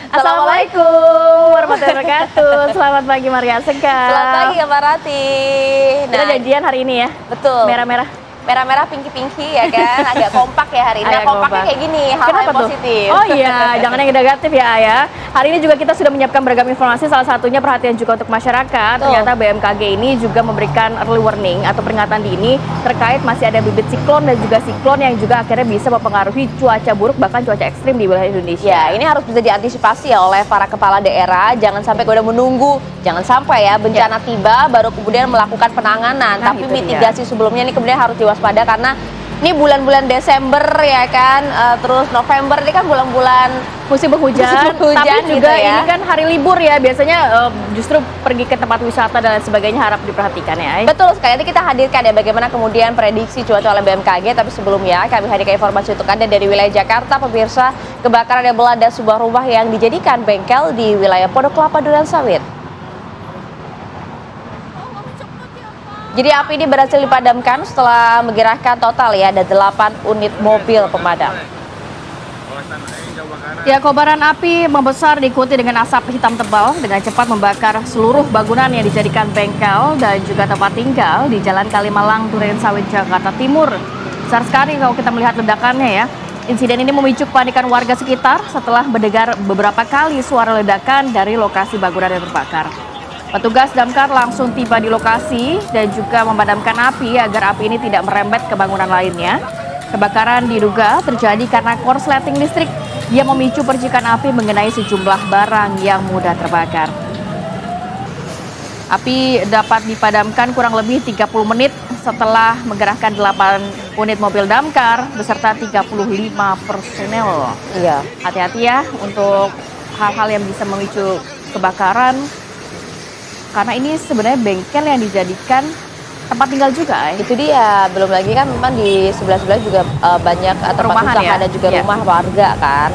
Assalamualaikum warahmatullahi wabarakatuh. Selamat pagi Maria Sekar. Selamat pagi Mbak Rati. Kita janjian hari ini ya. Betul. Merah-merah, pinky-pinky ya kan. Agak kompak ya hari ini. Nah, kompaknya kayak gini, hal-hal Kenapa yang tuh? positif. Oh iya, jangan yang negatif ya Ayah. Hari ini juga kita sudah menyiapkan beragam informasi, salah satunya perhatian juga untuk masyarakat. Ternyata BMKG ini juga memberikan early warning atau peringatan dini terkait masih ada bibit siklon dan juga siklon yang juga akhirnya bisa mempengaruhi cuaca buruk bahkan cuaca ekstrim di wilayah Indonesia. Ya, ini harus bisa diantisipasi ya oleh para kepala daerah. Jangan sampai udah menunggu, jangan sampai ya bencana tiba baru kemudian melakukan penanganan. Tapi mitigasi sebelumnya ini kemudian harus diwaspada karena ini bulan-bulan Desember ya kan, terus November ini kan bulan-bulan musim penghujan, tapi juga gitu ya. Ini kan hari libur ya, biasanya justru pergi ke tempat wisata dan lain sebagainya harap diperhatikan ya. Betul sekali, nanti kita hadirkan ya bagaimana kemudian prediksi cuaca oleh BMKG, tapi sebelumnya kami hadirkan informasi untuk Anda dari wilayah Jakarta. Pemirsa, kebakaran yang melanda sebuah rumah yang dijadikan bengkel di wilayah Pondok Kelapa Durensawit. Jadi api ini berhasil dipadamkan setelah menggerakkan total ya ada 8 unit mobil pemadam. Ya, kobaran api membesar diikuti dengan asap hitam tebal dengan cepat membakar seluruh bangunan yang dijadikan bengkel dan juga tempat tinggal di Jalan Kalimalang, Durensawit, Jakarta Timur. Besar sekali kalau kita melihat ledakannya ya. Insiden ini memicu kepanikan warga sekitar setelah mendengar beberapa kali suara ledakan dari lokasi bangunan yang terbakar. Petugas damkar langsung tiba di lokasi dan juga memadamkan api agar api ini tidak merembet ke bangunan lainnya. Kebakaran diduga terjadi karena korsleting listrik yang memicu percikan api mengenai sejumlah barang yang mudah terbakar. Api dapat dipadamkan kurang lebih 30 menit setelah menggerakkan 8 unit mobil damkar beserta 35 personel. Iya. Hati-hati ya untuk hal-hal yang bisa memicu kebakaran. Karena ini sebenarnya bengkel yang dijadikan tempat tinggal juga. Itu dia, belum lagi kan memang di sebelah-sebelah juga banyak tempat usaha ya? Dan juga rumah warga kan.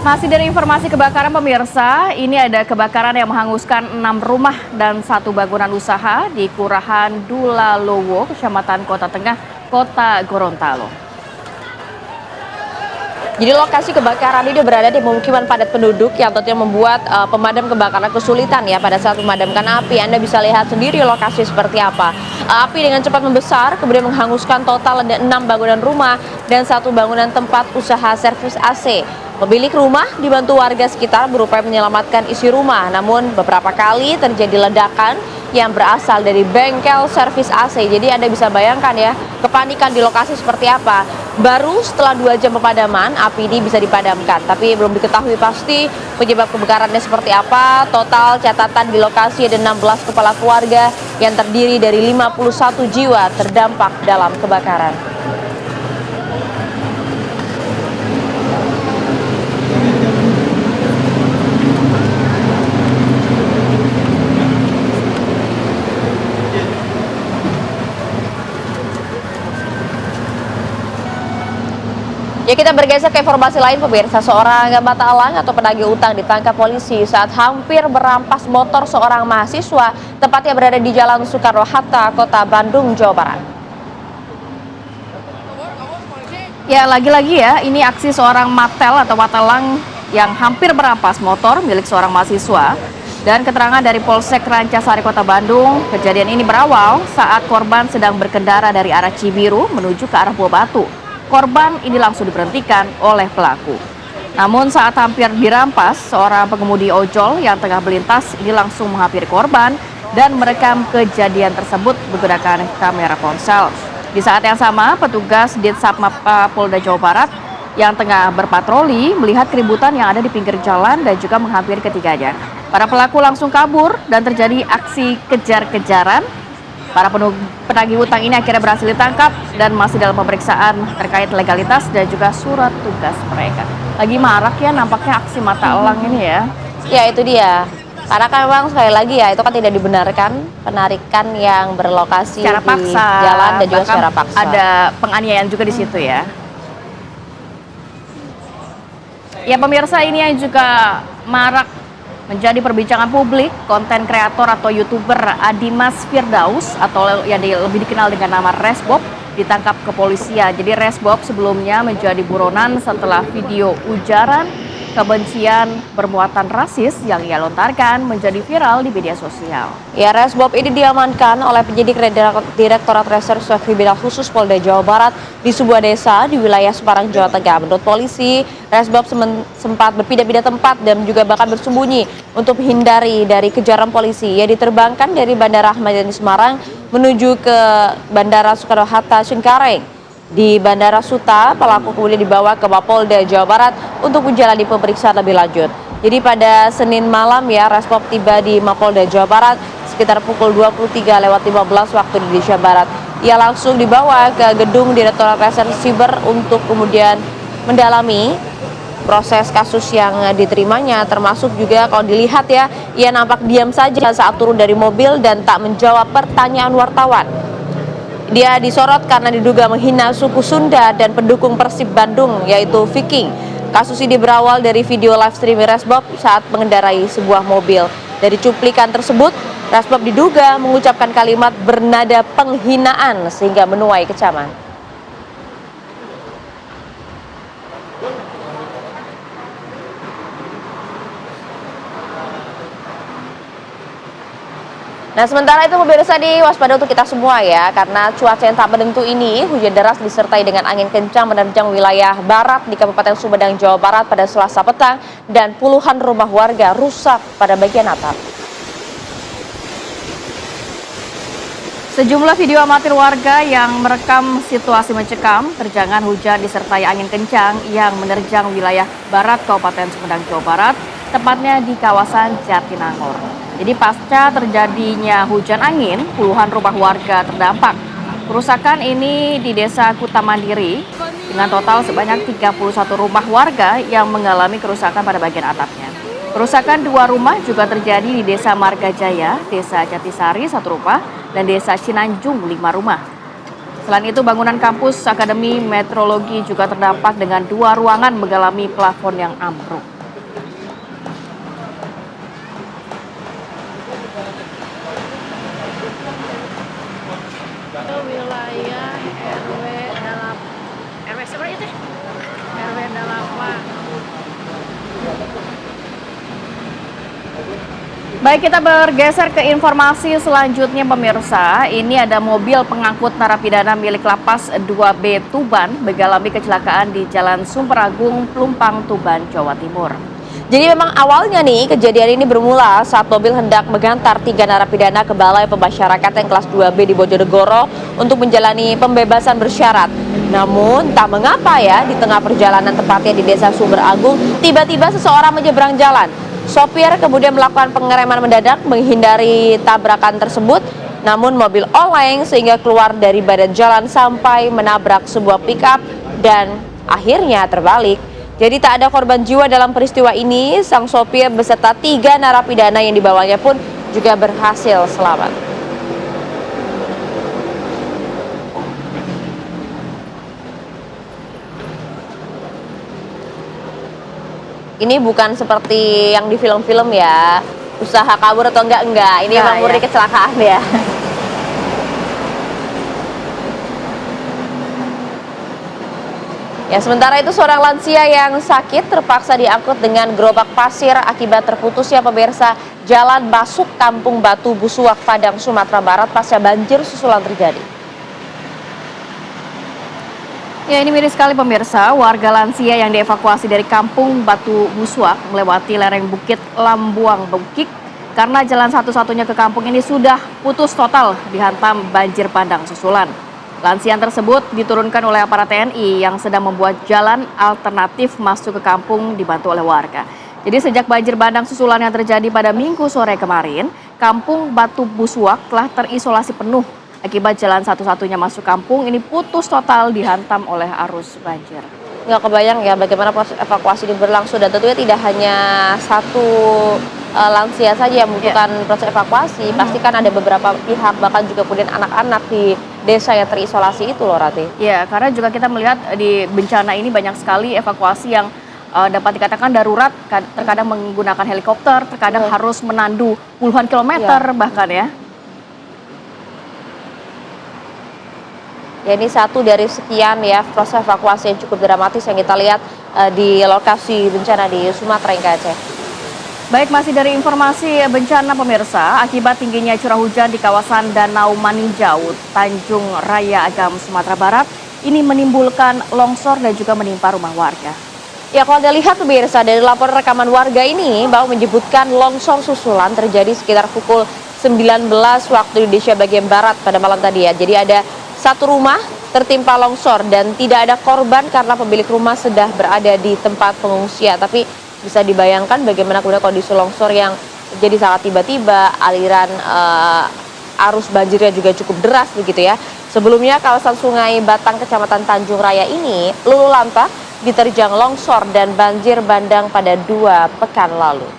Masih dari informasi kebakaran pemirsa, ini ada kebakaran yang menghanguskan 6 rumah dan 1 bangunan usaha di Kelurahan Dulalowo, Kecamatan Kota Tengah, Kota Gorontalo. Jadi lokasi kebakaran ini berada di pemukiman padat penduduk yang tentunya membuat pemadam kebakaran kesulitan ya pada saat memadamkan api. Anda bisa lihat sendiri lokasi seperti apa. Api dengan cepat membesar kemudian menghanguskan total ada 6 bangunan rumah dan 1 bangunan tempat usaha servis AC. Pemilik rumah dibantu warga sekitar berupaya menyelamatkan isi rumah. Namun beberapa kali terjadi ledakan yang berasal dari bengkel servis AC. Jadi Anda bisa bayangkan ya kepanikan di lokasi seperti apa. Baru setelah 2 jam pemadaman, api ini bisa dipadamkan. Tapi belum diketahui pasti penyebab kebakarannya seperti apa. Total catatan di lokasi ada 16 kepala keluarga yang terdiri dari 51 jiwa terdampak dalam kebakaran. Ya, kita bergeser ke informasi lain pemirsa. Seorang mata elang atau penagih utang ditangkap polisi saat hampir merampas motor seorang mahasiswa, tepatnya berada di Jalan Soekarno-Hatta, Kota Bandung, Jawa Barat. Ya, lagi-lagi ya, ini aksi seorang matel atau matelang yang hampir merampas motor milik seorang mahasiswa. Dan keterangan dari Polsek Rancasari Kota Bandung, kejadian ini berawal saat korban sedang berkendara dari arah Cibiru menuju ke arah Buah Batu. Korban ini langsung diberhentikan oleh pelaku. Namun saat hampir dirampas, seorang pengemudi ojol yang tengah melintas ini langsung menghampiri korban dan merekam kejadian tersebut menggunakan kamera ponsel. Di saat yang sama, petugas Ditsatmap Polda Jawa Barat yang tengah berpatroli melihat keributan yang ada di pinggir jalan dan juga menghampiri ketiganya. Para pelaku langsung kabur dan terjadi aksi kejar-kejaran. Para penagih utang ini akhirnya berhasil ditangkap dan masih dalam pemeriksaan terkait legalitas dan juga surat tugas mereka. Lagi marak ya nampaknya aksi mata elang ini ya. Ya, itu dia. Karena kan memang sekali lagi ya itu kan tidak dibenarkan penarikan yang berlokasi secara paksa, di jalan dan juga secara paksa. Ada penganiayaan juga di situ ya. Ya pemirsa, ini yang juga marak menjadi perbincangan publik, konten kreator atau YouTuber Adimas Firdaus atau yang lebih dikenal dengan nama Resbob ditangkap kepolisian. Jadi Resbob sebelumnya menjadi buronan setelah video ujaran kebencian bermuatan rasis yang ia lontarkan menjadi viral di media sosial. Ya, Resbob ini diamankan oleh penyidik Direktorat Reserse Kriminal Khusus Polda Jawa Barat di sebuah desa di wilayah Semarang, Jawa Tengah. Menurut polisi, Resbob sempat berpindah-pindah tempat dan juga bahkan bersembunyi untuk menghindari dari kejaran polisi. Ia diterbangkan dari Bandara Ahmad Yani Semarang menuju ke Bandara Soekarno-Hatta Cengkareng. Di Bandara Suta, pelaku kemudian dibawa ke Mapolda Jawa Barat untuk menjalani pemeriksaan lebih lanjut. Jadi pada Senin malam ya, Resbob tiba di Mapolda Jawa Barat sekitar pukul 23.15 waktu Indonesia Barat. Ia langsung dibawa ke gedung Direktorat Reserse Siber untuk kemudian mendalami proses kasus yang diterimanya, termasuk juga kalau dilihat ya, ia nampak diam saja saat turun dari mobil dan tak menjawab pertanyaan wartawan. Dia disorot karena diduga menghina suku Sunda dan pendukung Persib Bandung, yaitu Viking. Kasus ini berawal dari video live streaming Resbob saat mengendarai sebuah mobil. Dari cuplikan tersebut, Resbob diduga mengucapkan kalimat bernada penghinaan sehingga menuai kecaman. Nah, sementara itu pemirsa diwaspada untuk kita semua ya, karena cuaca yang tak menentu ini, hujan deras disertai dengan angin kencang menerjang wilayah barat di Kabupaten Sumedang, Jawa Barat pada Selasa petang dan puluhan rumah warga rusak pada bagian atap. Sejumlah video amatir warga yang merekam situasi mencekam terjangan hujan disertai angin kencang yang menerjang wilayah barat Kabupaten Sumedang, Jawa Barat, tepatnya di kawasan Jatinangor. Jadi pasca terjadinya hujan angin, puluhan rumah warga terdampak. Kerusakan ini di Desa Kutamandiri dengan total sebanyak 31 rumah warga yang mengalami kerusakan pada bagian atapnya. Kerusakan 2 rumah juga terjadi di Desa Margajaya, Desa Jatisari 1 rumah, dan Desa Cinanjung 5 rumah. Selain itu, bangunan kampus Akademi Meteorologi juga terdampak dengan 2 ruangan mengalami plafon yang ambruk. Wilayah RW dalam RW seberapa itu? RW 8. Baik, kita bergeser ke informasi selanjutnya pemirsa. Ini ada mobil pengangkut narapidana milik Lapas 2B Tuban mengalami kecelakaan di Jalan Sumperagung, Plumpang, Tuban, Jawa Timur. Jadi memang awalnya nih kejadian ini bermula saat mobil hendak mengantar 3 narapidana ke Balai Pemasyarakatan kelas 2B di Bojonegoro untuk menjalani pembebasan bersyarat. Namun tak mengapa ya, di tengah perjalanan tepatnya di Desa Sumber Agung, tiba-tiba seseorang menyeberang jalan. Sopir kemudian melakukan pengereman mendadak menghindari tabrakan tersebut, namun mobil oleng sehingga keluar dari badan jalan sampai menabrak sebuah pickup dan akhirnya terbalik. Jadi tak ada korban jiwa dalam peristiwa ini, sang sopir beserta 3 narapidana yang dibawanya pun juga berhasil selamat. Ini bukan seperti yang di film-film ya, usaha kabur atau enggak, ini memang murni kecelakaan ya. Ya, sementara itu seorang lansia yang sakit terpaksa diangkut dengan gerobak pasir akibat terputusnya pemirsa jalan masuk Kampung Batu Busuak, Padang, Sumatera Barat pasca banjir susulan terjadi. Ya, ini miris sekali pemirsa, warga lansia yang dievakuasi dari Kampung Batu Busuak melewati lereng Bukit Lambuang Bukik karena jalan satu-satunya ke kampung ini sudah putus total dihantam banjir bandang susulan. Lansia tersebut diturunkan oleh aparat TNI yang sedang membuat jalan alternatif masuk ke kampung dibantu oleh warga. Jadi sejak banjir bandang susulan yang terjadi pada Minggu sore kemarin, Kampung Batu Busuak telah terisolasi penuh. Akibat jalan satu-satunya masuk kampung ini putus total dihantam oleh arus banjir. Nggak kebayang ya bagaimana proses evakuasi ini berlangsung, dan tentunya tidak hanya satu lansia saja yang membutuhkan proses evakuasi. Pasti kan ada beberapa pihak, bahkan juga kemudian anak-anak di desa yang terisolasi itu loh, Rati. Ya, karena juga kita melihat di bencana ini banyak sekali evakuasi yang dapat dikatakan darurat, terkadang menggunakan helikopter, terkadang harus menandu puluhan kilometer bahkan ya. Ya, ini satu dari sekian ya proses evakuasi yang cukup dramatis yang kita lihat di lokasi bencana di Sumatera hingga Aceh. Baik, masih dari informasi bencana pemirsa, akibat tingginya curah hujan di kawasan Danau Maninjau, Tanjung Raya Agam, Sumatera Barat, ini menimbulkan longsor dan juga menimpa rumah warga. Ya, kalau Anda lihat pemirsa dari laporan rekaman warga ini bahwa menyebutkan longsor susulan terjadi sekitar pukul 19 waktu Indonesia bagian Barat pada malam tadi ya. Jadi ada satu rumah tertimpa longsor dan tidak ada korban karena pemilik rumah sudah berada di tempat pengungsian. Tapi bisa dibayangkan bagaimana kemudian kondisi longsor yang terjadi sangat tiba-tiba, aliran arus banjirnya juga cukup deras begitu ya. Sebelumnya kawasan Sungai Batang Kecamatan Tanjung Raya ini luluh lantak diterjang longsor dan banjir bandang pada 2 pekan lalu.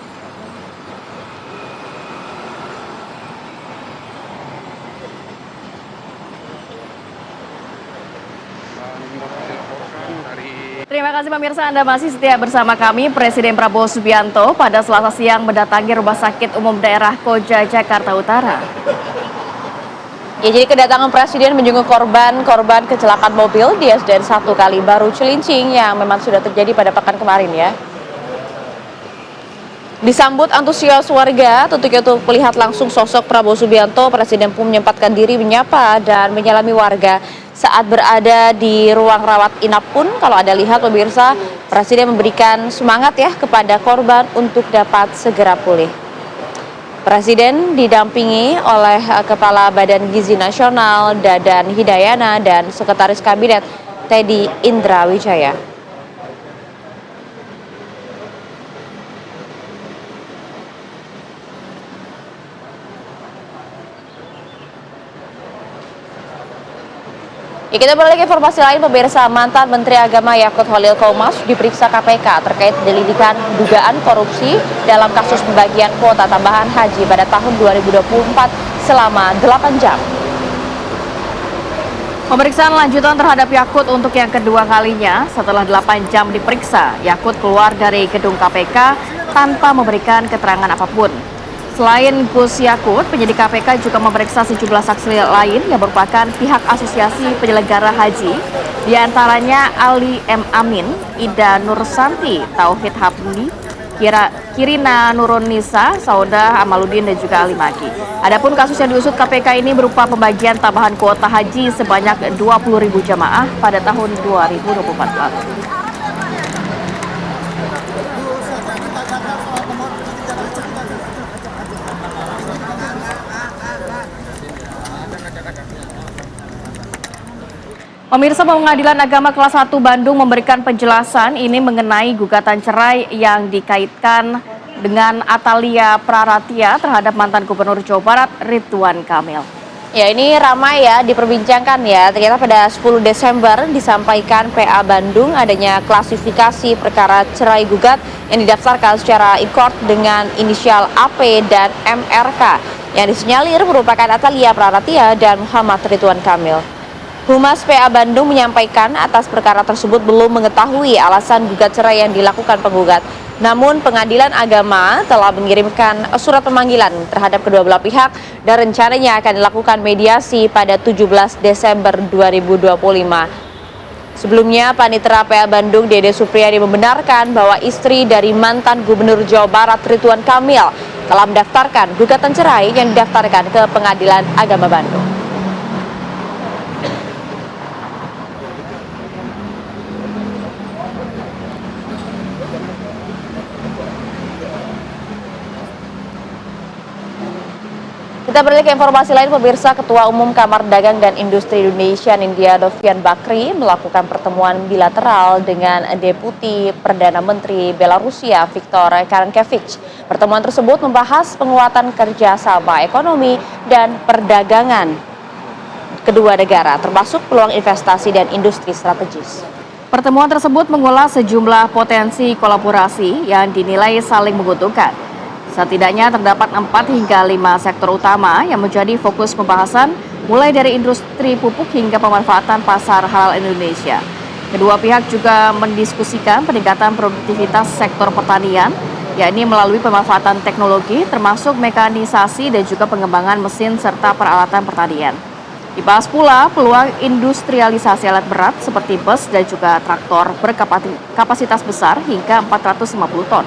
Terima kasih pemirsa, Anda masih setia bersama kami. Presiden Prabowo Subianto pada Selasa siang mendatangi Rumah Sakit Umum Daerah Koja, Jakarta Utara. Ya, jadi kedatangan Presiden menjenguk korban kecelakaan mobil di SDN 1 Kalibaru Cilincing yang memang sudah terjadi pada pekan kemarin ya. Disambut antusias warga, tentunya untuk melihat langsung sosok Prabowo Subianto, Presiden pun menyempatkan diri menyapa dan menyalami warga. Saat berada di ruang rawat inap pun, kalau Anda lihat pemirsa, Presiden memberikan semangat ya kepada korban untuk dapat segera pulih. Presiden didampingi oleh Kepala Badan Gizi Nasional Dadan Hidayana dan Sekretaris Kabinet Teddy Indra Wijaya. Ya, kita beralih ke informasi lain pemirsa. Mantan Menteri Agama Yakut Holil Komas diperiksa KPK terkait penyelidikan dugaan korupsi dalam kasus pembagian kuota tambahan haji pada tahun 2024 selama 8 jam. Pemeriksaan lanjutan terhadap Yakut untuk yang kedua kalinya setelah 8 jam diperiksa. Yakut keluar dari gedung KPK tanpa memberikan keterangan apapun. Selain Gus Yakut, penyidik KPK juga memeriksa sejumlah saksi lain yang merupakan pihak asosiasi penyelenggara haji, diantaranya Ali M. Amin, Ida Nursanti, Tauhid Habli, Kirina Nurun Nisa, Saudah Amaludin, dan juga Ali Maki. Adapun kasus yang diusut KPK ini berupa pembagian tambahan kuota haji sebanyak 20.000 jamaah pada tahun 2024 lalu. Pemirsa, Pengadilan Agama Kelas 1 Bandung memberikan penjelasan ini mengenai gugatan cerai yang dikaitkan dengan Atalia Praratia terhadap mantan Gubernur Jawa Barat Ridwan Kamil. Ya, ini ramai ya diperbincangkan ya. Ternyata pada 10 Desember disampaikan PA Bandung adanya klasifikasi perkara cerai gugat yang didaftarkan secara e-court dengan inisial AP dan MRK yang disinyalir merupakan Atalia Praratia dan Muhammad Ridwan Kamil. Humas PA Bandung menyampaikan atas perkara tersebut belum mengetahui alasan gugat cerai yang dilakukan penggugat. Namun Pengadilan Agama telah mengirimkan surat pemanggilan terhadap kedua belah pihak dan rencananya akan dilakukan mediasi pada 17 Desember 2025. Sebelumnya, Panitera PA Bandung Dede Supriyadi membenarkan bahwa istri dari mantan Gubernur Jawa Barat Ridwan Kamil telah mendaftarkan gugatan cerai yang didaftarkan ke Pengadilan Agama Bandung. Kita beralih ke informasi lain pemirsa. Ketua Umum Kamar Dagang dan Industri Indonesia Nindya Dovian Bakri melakukan pertemuan bilateral dengan Deputi Perdana Menteri Belarusia Viktor Karankevich. Pertemuan tersebut membahas penguatan kerjasama ekonomi dan perdagangan kedua negara, termasuk peluang investasi dan industri strategis. Pertemuan tersebut mengulas sejumlah potensi kolaborasi yang dinilai saling menguntungkan. Setidaknya terdapat 4 hingga 5 sektor utama yang menjadi fokus pembahasan, mulai dari industri pupuk hingga pemanfaatan pasar halal Indonesia. Kedua pihak juga mendiskusikan peningkatan produktivitas sektor pertanian, yakni melalui pemanfaatan teknologi termasuk mekanisasi dan juga pengembangan mesin serta peralatan pertanian. Dibahas pula peluang industrialisasi alat berat seperti bus dan juga traktor berkapasitas besar hingga 450 ton.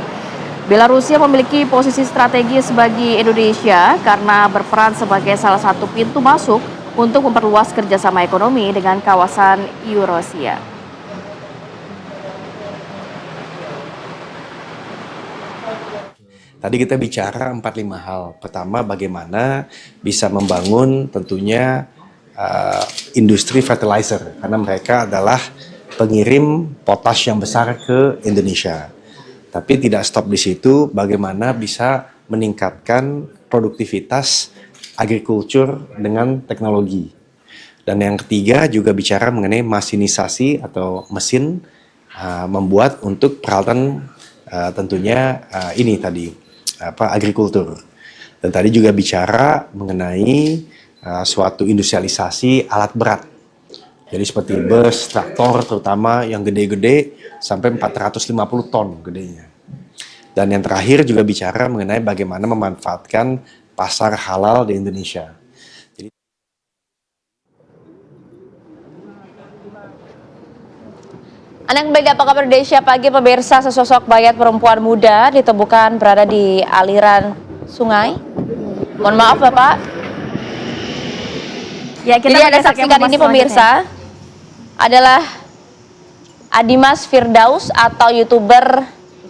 Belarusia memiliki posisi strategis bagi Indonesia karena berperan sebagai salah satu pintu masuk untuk memperluas kerjasama ekonomi dengan kawasan Eurasia. Tadi kita bicara 4-5 hal. Pertama, bagaimana bisa membangun tentunya industri fertilizer, karena mereka adalah pengirim potas yang besar ke Indonesia. Tapi tidak stop di situ, bagaimana bisa meningkatkan produktivitas agrikultur dengan teknologi. Dan yang ketiga juga bicara mengenai masinisasi atau mesin membuat untuk peralatan tentunya ini tadi agrikultur. Dan tadi juga bicara mengenai suatu industrialisasi alat berat. Jadi seperti bus, traktor terutama yang gede-gede sampai 450 ton gedenya. Dan yang terakhir juga bicara mengenai bagaimana memanfaatkan pasar halal di Indonesia. Anak baik, apa kabar Indonesia pagi pemirsa? Sesosok mayat perempuan muda ditemukan berada di aliran sungai. Mohon maaf Bapak. Ya, kita Jadi ada bergeser ke saksikan informasi ini pemirsa adalah Adimas Firdaus atau YouTuber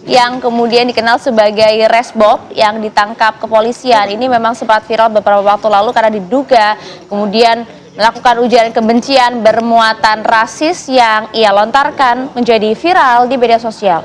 yang kemudian dikenal sebagai Resbob yang ditangkap kepolisian. Ini memang sempat viral beberapa waktu lalu karena diduga kemudian melakukan ujaran kebencian bermuatan rasis yang ia lontarkan menjadi viral di media sosial.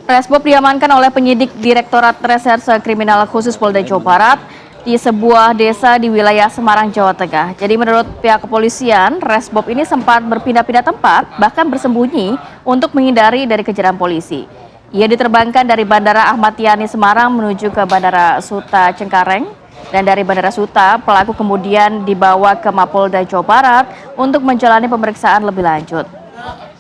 Resbob diamankan oleh penyidik Direktorat Reserse Kriminal Khusus Polda Jawa Barat di sebuah desa di wilayah Semarang, Jawa Tengah. Jadi menurut pihak kepolisian, Resbob ini sempat berpindah-pindah tempat, bahkan bersembunyi untuk menghindari dari kejaran polisi. Ia diterbangkan dari Bandara Ahmad Yani Semarang menuju ke Bandara Suta Cengkareng. Dan dari Bandara Suta, pelaku kemudian dibawa ke Mapolda Jawa Barat untuk menjalani pemeriksaan lebih lanjut.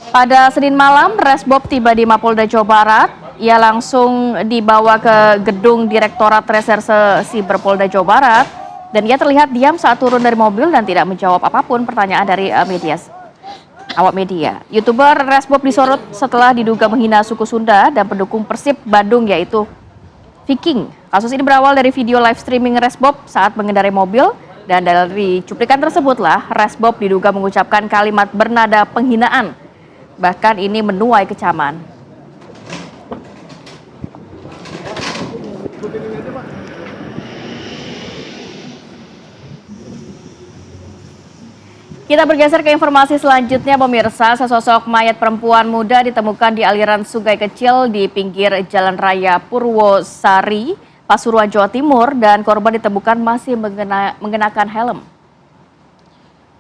Pada Senin malam, Resbob tiba di Mapolda Jawa Barat. Ia langsung dibawa ke gedung Direktorat Reserse Siber Polda Jawa Barat. Dan ia terlihat diam saat turun dari mobil dan tidak menjawab apapun pertanyaan dari awak media. YouTuber Resbob disorot setelah diduga menghina suku Sunda dan pendukung Persib Bandung yaitu Viking. Kasus ini berawal dari video live streaming Resbob saat mengendarai mobil dan dari cuplikan tersebutlah Resbob diduga mengucapkan kalimat bernada penghinaan. Bahkan ini menuai kecaman. Kita bergeser ke informasi selanjutnya pemirsa, sesosok mayat perempuan muda ditemukan di aliran sungai kecil di pinggir Jalan Raya Purwosari, Pasuruan, Jawa Timur dan korban ditemukan masih mengenakan helm.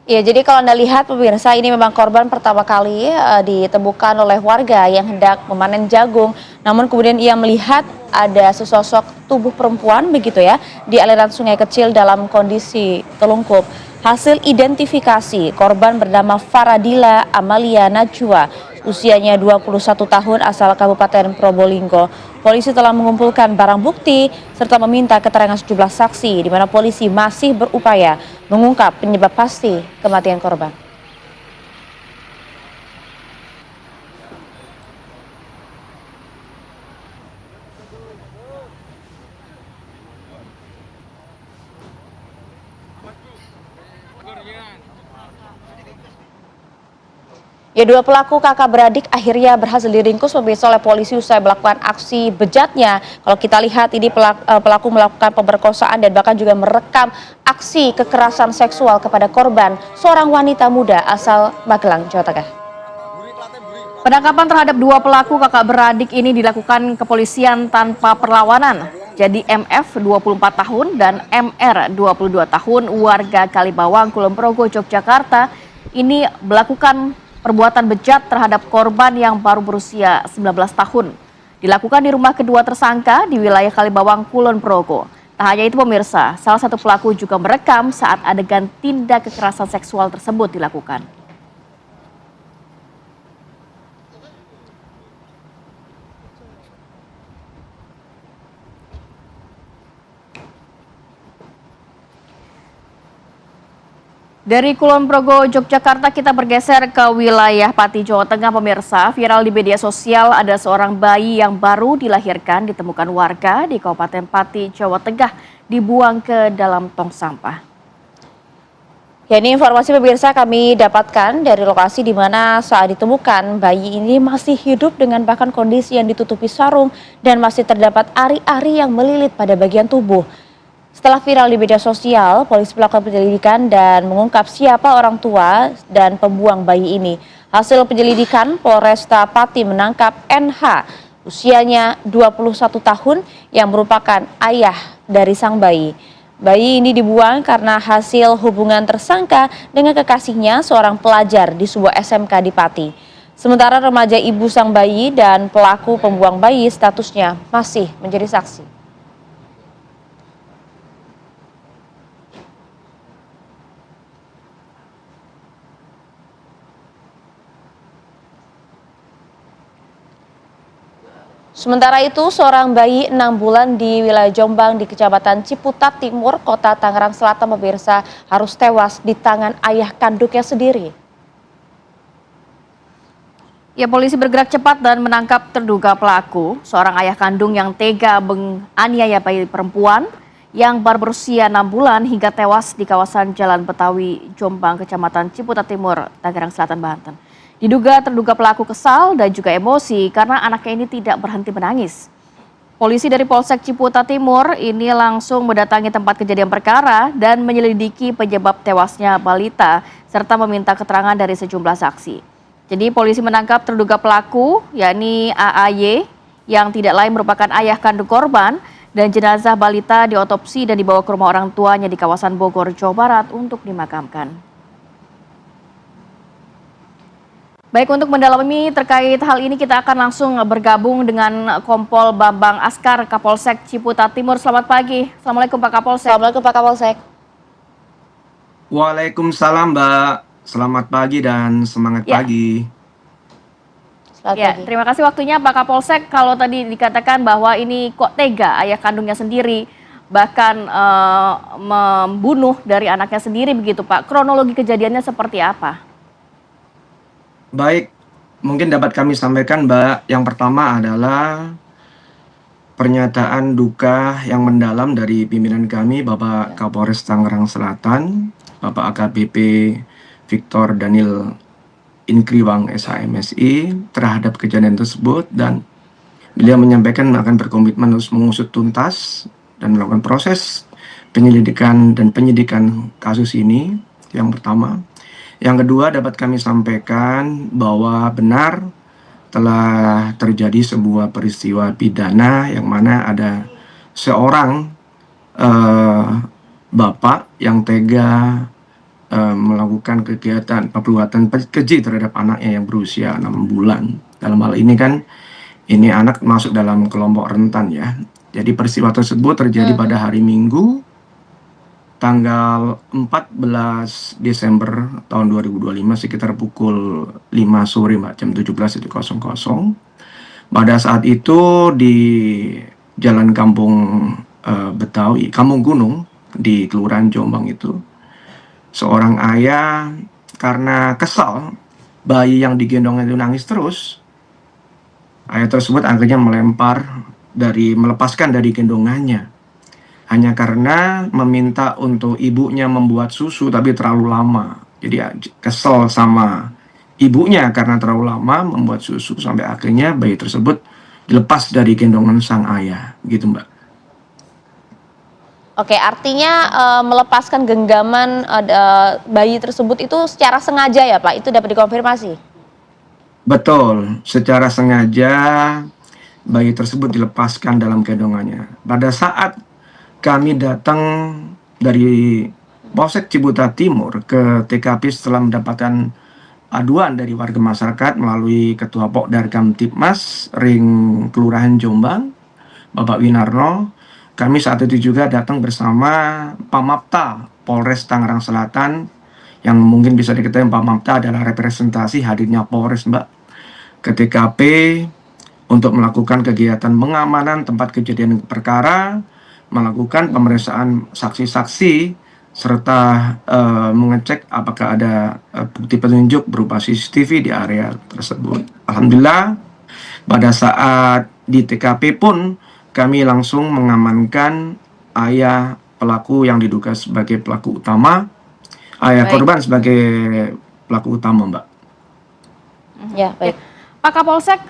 Ya, jadi kalau Anda lihat pemirsa, ini memang korban pertama kali ditemukan oleh warga yang hendak memanen jagung. Namun kemudian ia melihat ada sesosok tubuh perempuan begitu ya di aliran sungai kecil dalam kondisi telungkup. Hasil identifikasi, korban bernama Faradila Amalia Najwa, usianya 21 tahun asal Kabupaten Probolinggo. Polisi telah mengumpulkan barang bukti serta meminta keterangan sejumlah saksi di mana polisi masih berupaya mengungkap penyebab pasti kematian korban. Ya, dua pelaku kakak beradik akhirnya berhasil diringkus pemirsa oleh polisi usai melakukan aksi bejatnya. Kalau kita lihat ini pelaku melakukan pemerkosaan dan bahkan juga merekam aksi kekerasan seksual kepada korban, seorang wanita muda asal Magelang, Jawa Tengah. Penangkapan terhadap dua pelaku kakak beradik ini dilakukan kepolisian tanpa perlawanan. Jadi MF 24 tahun dan MR 22 tahun warga Kalibawang, Kulon Progo, Yogyakarta ini melakukan perbuatan bejat terhadap korban yang baru berusia 19 tahun. Dilakukan di rumah kedua tersangka di wilayah Kalibawang, Kulon Progo. Tak hanya itu pemirsa, salah satu pelaku juga merekam saat adegan tindak kekerasan seksual tersebut dilakukan. Dari Kulon Progo, Yogyakarta, kita bergeser ke wilayah Pati, Jawa Tengah, pemirsa. Viral di media sosial, ada seorang bayi yang baru dilahirkan ditemukan warga di Kabupaten Pati, Jawa Tengah, dibuang ke dalam tong sampah. Ya, ini informasi pemirsa kami dapatkan dari lokasi di mana saat ditemukan bayi ini masih hidup dengan bahkan kondisi yang ditutupi sarung dan masih terdapat ari-ari yang melilit pada bagian tubuh. Setelah viral di media sosial, polisi melakukan penyelidikan dan mengungkap siapa orang tua dan pembuang bayi ini. Hasil penyelidikan, Polresta Pati menangkap NH, usianya 21 tahun yang merupakan ayah dari sang bayi. Bayi ini dibuang karena hasil hubungan tersangka dengan kekasihnya seorang pelajar di sebuah SMK di Pati. Sementara remaja ibu sang bayi dan pelaku pembuang bayi statusnya masih menjadi saksi. Sementara itu, seorang bayi 6 bulan di wilayah Jombang di Kecamatan Ciputat Timur, Kota Tangerang Selatan, pemirsa, harus tewas di tangan ayah kandungnya sendiri. Ya, polisi bergerak cepat dan menangkap terduga pelaku, seorang ayah kandung yang tega menganiaya bayi perempuan yang baru berusia 6 bulan hingga tewas di kawasan Jalan Betawi, Jombang, Kecamatan Ciputat Timur, Tangerang Selatan, Banten. Diduga terduga pelaku kesal dan juga emosi karena anaknya ini tidak berhenti menangis. Polisi dari Polsek Ciputat Timur ini langsung mendatangi tempat kejadian perkara dan menyelidiki penyebab tewasnya balita serta meminta keterangan dari sejumlah saksi. Jadi polisi menangkap terduga pelaku yakni AAY yang tidak lain merupakan ayah kandung korban dan jenazah balita diotopsi dan dibawa ke rumah orang tuanya di kawasan Bogor, Jawa Barat untuk dimakamkan. Baik, untuk mendalami terkait hal ini kita akan langsung bergabung dengan Kompol Bambang Askar, Kapolsek Ciputat Timur. Selamat pagi. Assalamualaikum Pak Kapolsek. Assalamualaikum Pak Kapolsek. Waalaikumsalam Mbak. Selamat pagi dan semangat pagi. Selamat Ya, pagi. terima kasih waktunya Pak Kapolsek. Kalau tadi dikatakan bahwa ini kok tega ayah kandungnya sendiri bahkan membunuh dari anaknya sendiri begitu Pak. Kronologi kejadiannya seperti apa? Baik, mungkin dapat kami sampaikan Mbak. Yang pertama adalah pernyataan duka yang mendalam dari pimpinan kami Bapak Kapolres Tangerang Selatan, Bapak AKBP Victor Daniel Inkriwang SHMSI terhadap kejadian tersebut, dan beliau menyampaikan akan berkomitmen terus mengusut tuntas dan melakukan proses penyelidikan dan penyidikan kasus ini. Yang pertama. Yang kedua, dapat kami sampaikan bahwa benar telah terjadi sebuah peristiwa pidana yang mana ada seorang bapak yang tega melakukan kegiatan perbuatan keji terhadap anaknya yang berusia 6 bulan. Dalam hal ini kan ini anak masuk dalam kelompok rentan ya. Jadi peristiwa tersebut terjadi pada hari Minggu tanggal 14 Desember tahun 2025 sekitar pukul 5 sore Mbak, jam 17.00. Pada saat itu di Jalan Kampung Betawi, Kampung Gunung di Kelurahan Jombang itu, seorang ayah karena kesal bayi yang digendong itu nangis terus, ayah tersebut akhirnya melepaskan dari gendongannya. Hanya karena meminta untuk ibunya membuat susu tapi terlalu lama. Jadi kesel sama ibunya karena terlalu lama membuat susu sampai akhirnya bayi tersebut dilepas dari gendongan sang ayah. Gitu Mbak. Oke, artinya melepaskan genggaman bayi tersebut itu secara sengaja ya Pak? Itu dapat dikonfirmasi? Betul, secara sengaja bayi tersebut dilepaskan dalam gendongannya. Pada saat kami datang dari Polsek Ciputat Timur ke TKP setelah mendapatkan aduan dari warga masyarakat melalui Ketua Pokdar Kamtibmas Ring Kelurahan Jombang, Bapak Winarno. Kami saat itu juga datang bersama Pamapta Polres Tangerang Selatan, yang mungkin bisa diketahui Pamapta adalah representasi hadirnya Polres Mbak, ke TKP untuk melakukan kegiatan pengamanan tempat kejadian perkara, melakukan pemeriksaan saksi-saksi serta mengecek apakah ada bukti petunjuk berupa CCTV di area tersebut. Alhamdulillah, pada saat di TKP pun kami langsung mengamankan ayah pelaku yang diduga sebagai pelaku utama, ayah Baik. korban sebagai pelaku utama, Mbak. Ya, baik. Pak Kapolsek,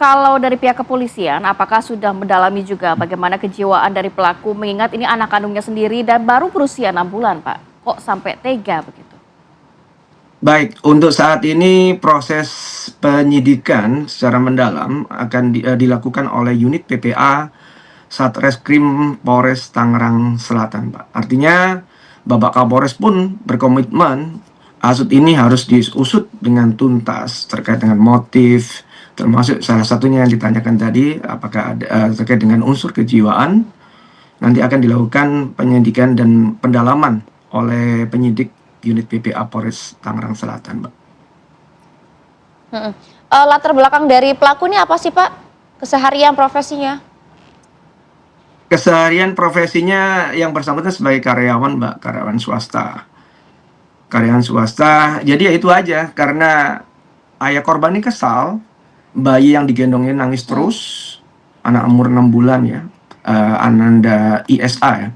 kalau dari pihak kepolisian, apakah sudah mendalami juga bagaimana kejiwaan dari pelaku, mengingat ini anak kandungnya sendiri dan baru berusia 6 bulan, Pak? Kok sampai tega begitu? Baik, untuk saat ini proses penyidikan secara mendalam akan dilakukan oleh unit PPA Satreskrim Polres Tangerang Selatan, Pak. Artinya, Bapak Kapolres pun berkomitmen kasus ini harus diusut dengan tuntas terkait dengan motif, termasuk salah satunya yang ditanyakan tadi, apakah ada terkait dengan unsur kejiwaan. Nanti akan dilakukan penyidikan dan pendalaman oleh penyidik unit PPA Polres Tangerang Selatan, Mbak. Latar belakang dari pelaku ini apa sih, Pak? Keseharian profesinya? Keseharian profesinya yang bersangkutan sebagai karyawan, Mbak, karyawan swasta. Karyawan swasta, jadi ya itu aja, karena ayah korban ini kesal, bayi yang digendongnya nangis terus, anak umur 6 bulan ya, Ananda ISA ya,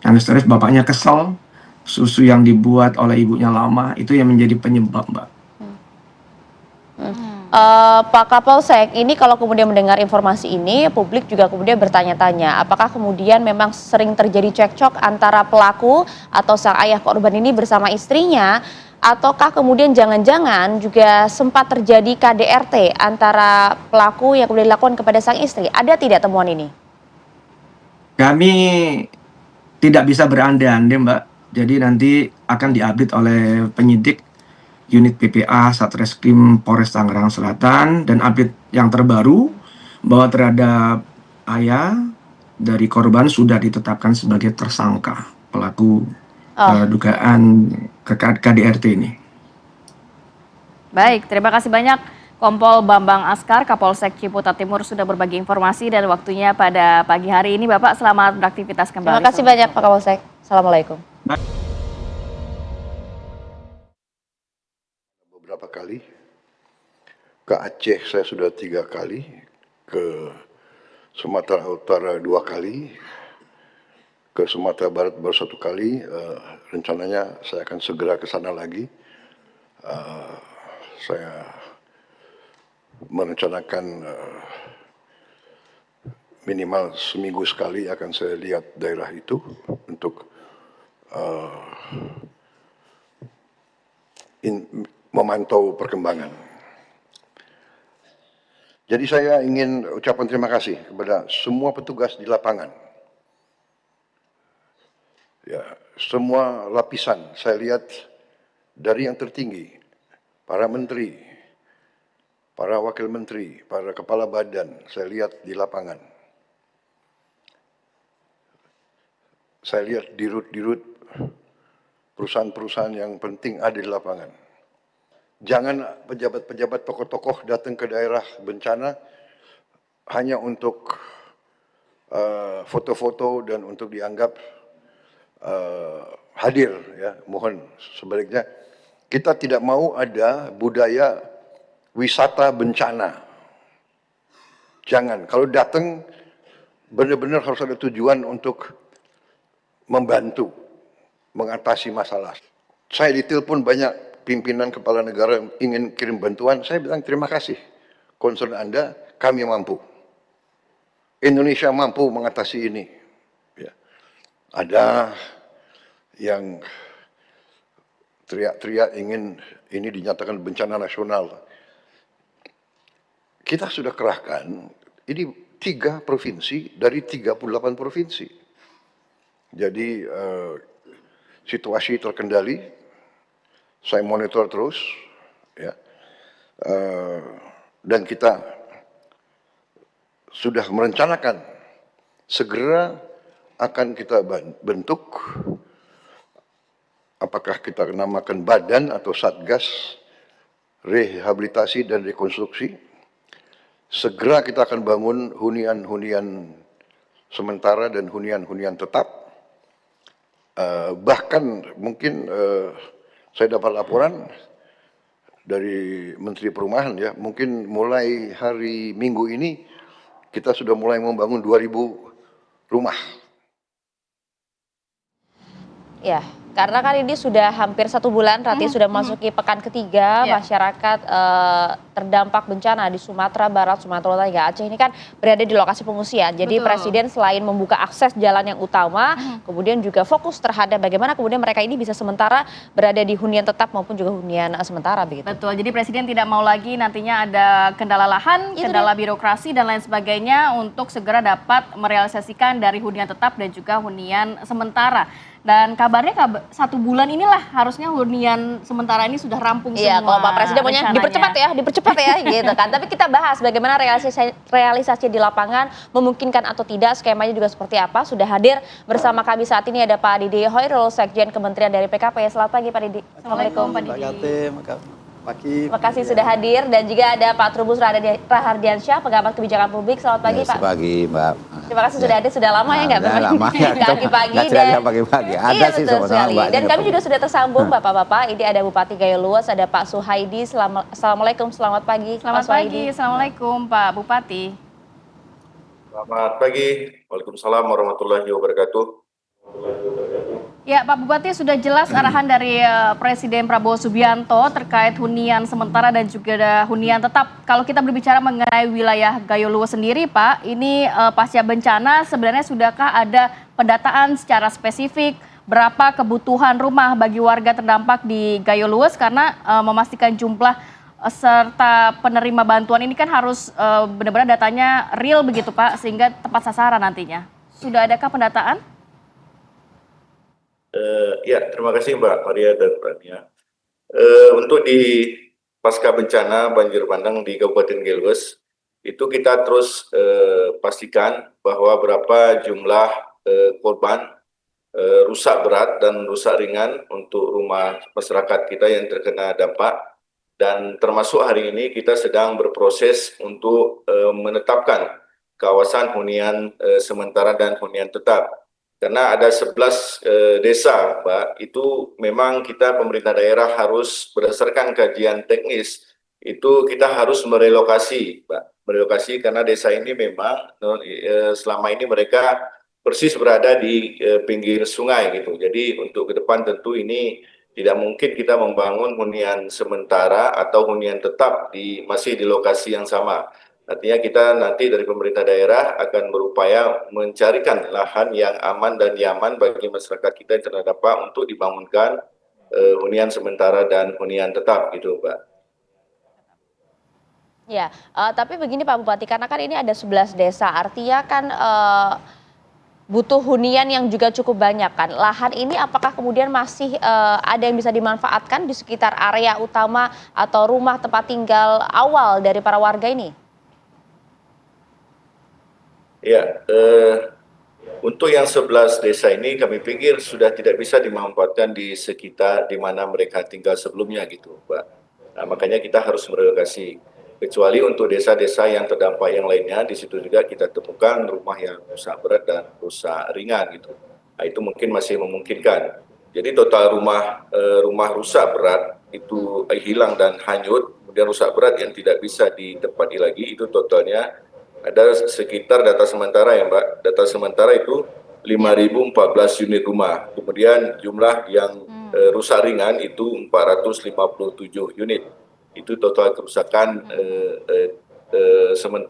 nangis terus, bapaknya kesal, susu yang dibuat oleh ibunya lama, itu yang menjadi penyebab, Mbak. Pak Kapolsek, ini kalau kemudian mendengar informasi ini, publik juga kemudian bertanya-tanya, apakah kemudian memang sering terjadi cekcok antara pelaku atau sang ayah korban ini bersama istrinya, ataukah kemudian jangan-jangan juga sempat terjadi KDRT antara pelaku yang kemudian dilakukan kepada sang istri? Ada tidak temuan ini? Kami tidak bisa berandai-andai, Mbak. Jadi nanti akan diupdate oleh penyidik unit PPA Satreskrim Polres Tangerang Selatan, dan update yang terbaru bahwa terhadap ayah dari korban sudah ditetapkan sebagai tersangka pelaku dugaan KDRT ini. Baik, terima kasih banyak Kompol Bambang Askar, Kapolsek Ciputat Timur sudah berbagi informasi dan waktunya pada pagi hari ini. Bapak, selamat beraktivitas kembali. Terima kasih banyak Pak Kapolsek. Assalamualaikum. Beberapa kali ke Aceh saya sudah 3 kali, ke Sumatera Utara 2 kali, ke Sumatera Barat baru 1 kali. Rencananya saya akan segera ke sana lagi. Saya merencanakan minimal seminggu sekali akan saya lihat daerah itu untuk memantau perkembangan. Jadi saya ingin ucapan terima kasih kepada semua petugas di lapangan. Ya, semua lapisan saya lihat, dari yang tertinggi, para menteri, para wakil menteri, para kepala badan, saya lihat di lapangan. Saya lihat dirut-dirut perusahaan-perusahaan yang penting ada di lapangan. Jangan pejabat-pejabat tokoh-tokoh datang ke daerah bencana hanya untuk foto-foto dan untuk dianggap hadir, ya. Mohon sebaliknya kita tidak mau ada budaya wisata bencana. Jangan, kalau datang benar-benar harus ada tujuan untuk membantu mengatasi masalah. Saya ditelepon banyak pimpinan kepala negara ingin kirim bantuan, saya bilang terima kasih, concern Anda, kami mampu. Indonesia mampu mengatasi ini. Ya. Ada yang teriak-teriak ingin ini dinyatakan bencana nasional. Kita sudah kerahkan, ini 3 provinsi dari 38 provinsi. Jadi situasi terkendali. Saya monitor terus, ya, dan kita sudah merencanakan segera akan kita bentuk, apakah kita namakan badan atau satgas rehabilitasi dan rekonstruksi. Segera kita akan bangun hunian-hunian sementara dan hunian-hunian tetap. Bahkan mungkin saya dapat laporan dari Menteri Perumahan ya, mungkin mulai hari Minggu ini kita sudah mulai membangun 2.000 rumah. Ya, karena kan ini sudah hampir 1 bulan, Rati sudah memasuki pekan ketiga, Ya. masyarakat terdampak bencana di Sumatera Barat, Sumatera Utara, hingga Aceh ini kan berada di lokasi pengungsian. Jadi Betul. Presiden selain membuka akses jalan yang utama, kemudian juga fokus terhadap bagaimana kemudian mereka ini bisa sementara berada di hunian tetap maupun juga hunian sementara begitu. Betul, jadi Presiden tidak mau lagi nantinya ada kendala lahan, Itu kendala birokrasi dan lain sebagainya untuk segera dapat merealisasikan dari hunian tetap dan juga hunian sementara. Dan kabarnya 1 bulan inilah harusnya hunian sementara ini sudah rampung semua. Iya, kalau Pak Presiden maunya rencananya. dipercepat ya gitu kan. Tapi kita bahas bagaimana realisasi di lapangan, memungkinkan atau tidak, skemanya juga seperti apa. Sudah hadir bersama kami saat ini ada Pak Didi Hoirul, Sekjen Kementerian dari PKP. Selamat pagi Pak Didi. Assalamualaikum Pak Didi. Pagi. Terima kasih sudah hadir dan juga ada Pak Trubus Rahardiansyah, pengamat kebijakan publik. Selamat pagi Pak. Pagi Mbak. Terima kasih sudah hadir, sudah lama ya nggak Udah lama ya, pagi-pagi nggak sengaja pagi-pagi. Ada iya, sih betul sama-sama sekali. Mbaknya Dan kami ketemu. juga sudah tersambung Bapak-bapak. Ini ada Bupati Gayo Luas, ada Pak Suhaidi. Assalamualaikum, selamat pagi. Selamat Pak Suhaidi. pagi, Assalamualaikum Pak Bupati. Selamat pagi. Waalaikumsalam warahmatullahi wabarakatuh. Ya Pak Bupati, sudah jelas arahan dari Presiden Prabowo Subianto terkait hunian sementara dan juga ada hunian tetap. Kalau kita berbicara mengenai wilayah Gayo Luas sendiri Pak, ini pasca bencana sebenarnya sudahkah ada pendataan secara spesifik berapa kebutuhan rumah bagi warga terdampak di Gayo Luas, karena memastikan jumlah serta penerima bantuan ini kan harus benar-benar datanya real begitu Pak, sehingga tepat sasaran nantinya. Sudah adakah pendataan? Ya, terima kasih Mbak Maria dan Rania. Untuk di pasca bencana banjir bandang di Kabupaten Gayo Luas, itu kita terus pastikan bahwa berapa jumlah korban rusak berat dan rusak ringan untuk rumah masyarakat kita yang terkena dampak. Dan termasuk hari ini kita sedang berproses untuk menetapkan kawasan hunian sementara dan hunian tetap. Karena ada 11 desa, Mbak, itu memang kita pemerintah daerah harus berdasarkan kajian teknis, itu kita harus merelokasi, Mbak. Merelokasi karena desa ini memang selama ini mereka persis berada di pinggir sungai gitu. Jadi untuk ke depan tentu ini tidak mungkin kita membangun hunian sementara atau hunian tetap masih di lokasi yang sama. Artinya kita nanti dari pemerintah daerah akan berupaya mencarikan lahan yang aman dan nyaman bagi masyarakat kita yang terdampak untuk dibangunkan hunian sementara dan hunian tetap gitu, Mbak. Ya, tapi begini Pak Bupati, karena kan ini ada 11 desa, artinya kan butuh hunian yang juga cukup banyak kan. Lahan ini apakah kemudian masih ada yang bisa dimanfaatkan di sekitar area utama atau rumah tempat tinggal awal dari para warga ini? Ya, untuk yang 11 desa ini kami pikir sudah tidak bisa dimanfaatkan di sekitar di mana mereka tinggal sebelumnya gitu, Pak. Nah, makanya kita harus merelokasi. Kecuali untuk desa-desa yang terdampak yang lainnya, di situ juga kita temukan rumah yang rusak berat dan rusak ringan gitu. Nah, itu mungkin masih memungkinkan. Jadi total rumah rusak berat itu hilang dan hanyut, kemudian rusak berat yang tidak bisa ditempati lagi itu totalnya ada sekitar data sementara ya Mbak, data sementara itu 5.014 unit rumah. Kemudian jumlah yang rusak ringan itu 457 unit. Itu total kerusakan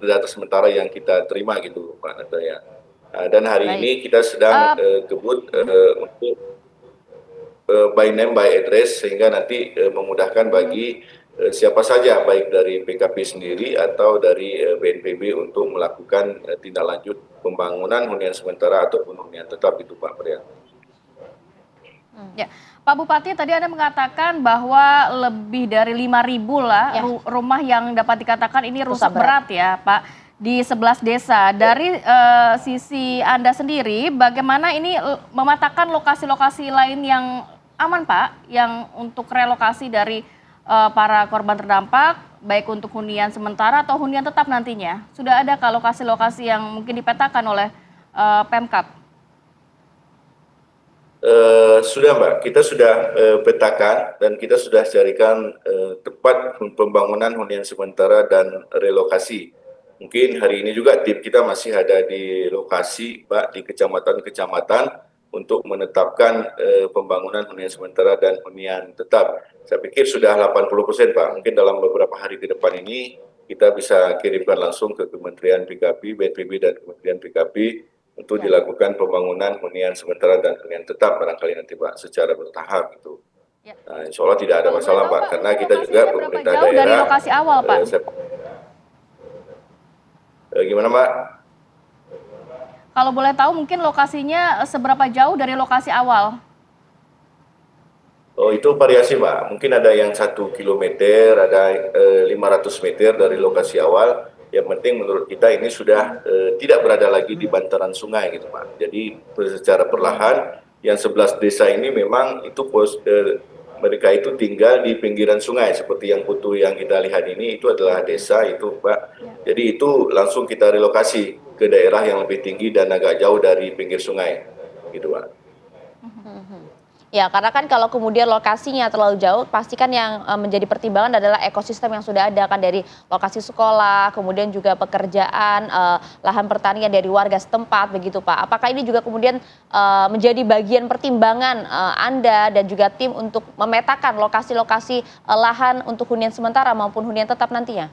data sementara yang kita terima gitu Pak Nataya. Dan hari ini kita sedang kebut untuk by name by address sehingga nanti memudahkan bagi siapa saja baik dari PKP sendiri atau dari BNPB untuk melakukan tindak lanjut pembangunan hunian sementara ataupun hunian tetap itu Pak Maria. Ya, Pak Bupati tadi Anda mengatakan bahwa lebih dari 5.000 lah rumah yang dapat dikatakan ini rusak berat ya Pak di 11 desa. Dari sisi Anda sendiri bagaimana ini memetakan lokasi-lokasi lain yang aman Pak, yang untuk relokasi dari para korban terdampak, baik untuk hunian sementara atau hunian tetap nantinya? Sudah ada lokasi-lokasi yang mungkin dipetakan oleh Pemkab? Sudah Mbak, kita sudah petakan dan kita sudah carikan tempat pembangunan hunian sementara dan relokasi. Mungkin hari ini juga tim kita masih ada di lokasi Mbak, di kecamatan-kecamatan untuk menetapkan pembangunan hunian sementara dan hunian tetap. Saya pikir sudah 80% Pak, mungkin dalam beberapa hari ke depan ini kita bisa kirimkan langsung ke Kementerian PKP, BNPB dan Kementerian PKP untuk dilakukan pembangunan hunian sementara dan hunian tetap barangkali nanti Pak secara bertahap itu. Ya. Nah, insya Allah tidak ada Kalau masalah boleh tahu, Pak, Pak, karena ini kita juga lokasinya berapa pemerintah jauh daerah. dari lokasi awal, Pak? Gimana Mbak? Kalau boleh tahu mungkin lokasinya seberapa jauh dari lokasi awal? Oh itu variasi Pak, mungkin ada yang 1 kilometer, ada 500 meter dari lokasi awal. Yang penting menurut kita ini sudah tidak berada lagi di bantaran sungai gitu Pak. Jadi secara perlahan yang 11 desa ini memang itu mereka itu tinggal di pinggiran sungai seperti yang foto yang kita lihat ini itu adalah desa itu Pak. Jadi itu langsung kita relokasi ke daerah yang lebih tinggi dan agak jauh dari pinggir sungai gitu Pak. Ya, karena kan kalau kemudian lokasinya terlalu jauh, pastikan yang menjadi pertimbangan adalah ekosistem yang sudah ada kan dari lokasi sekolah, kemudian juga pekerjaan, lahan pertanian dari warga setempat begitu Pak. Apakah ini juga kemudian menjadi bagian pertimbangan Anda dan juga tim untuk memetakan lokasi-lokasi lahan untuk hunian sementara maupun hunian tetap nantinya?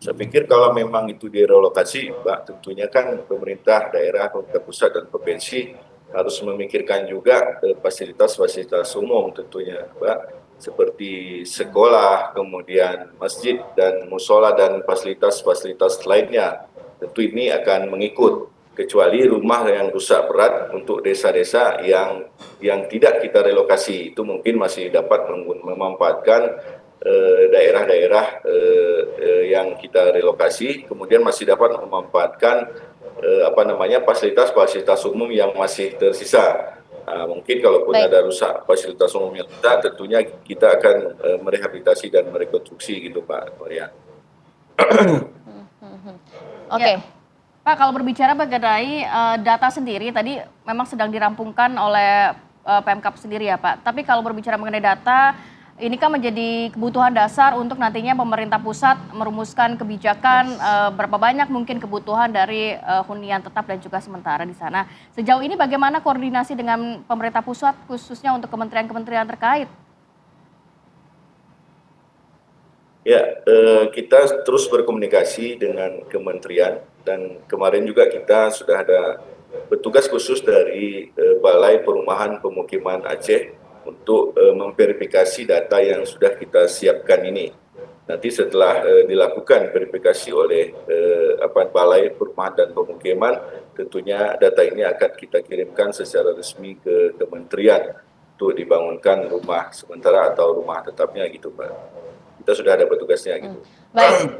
Saya pikir kalau memang itu direlokasi, Mbak, tentunya kan pemerintah daerah, pemerintah pusat dan provinsi harus memikirkan juga fasilitas-fasilitas umum tentunya, Mbak, seperti sekolah, kemudian masjid dan musola dan fasilitas-fasilitas lainnya. Tentu ini akan mengikut, kecuali rumah yang rusak berat untuk desa-desa yang tidak kita relokasi itu mungkin masih dapat memanfaatkan daerah-daerah yang kita relokasi, kemudian masih dapat memanfaatkan fasilitas-fasilitas umum yang masih tersisa. Mungkin kalaupun ada rusak fasilitas umum yang rusak, tentunya kita akan merehabilitasi dan merekonstruksi gitu Pak Maria. Oke. Pak, kalau berbicara mengenai data sendiri, tadi memang sedang dirampungkan oleh Pemkab sendiri ya Pak. Tapi kalau berbicara mengenai data, ini kan menjadi kebutuhan dasar untuk nantinya pemerintah pusat merumuskan kebijakan berapa banyak mungkin kebutuhan dari hunian tetap dan juga sementara di sana. Sejauh ini bagaimana koordinasi dengan pemerintah pusat khususnya untuk kementerian-kementerian terkait? Ya, kita terus berkomunikasi dengan kementerian dan kemarin juga kita sudah ada petugas khusus dari Balai Perumahan Pemukiman Aceh untuk memverifikasi data yang sudah kita siapkan ini. Nanti setelah dilakukan verifikasi oleh Balai Perumahan dan Pemukiman, tentunya data ini akan kita kirimkan secara resmi ke kementerian untuk dibangunkan rumah sementara atau rumah tetapnya gitu Pak. Kita sudah ada petugasnya gitu. Baik.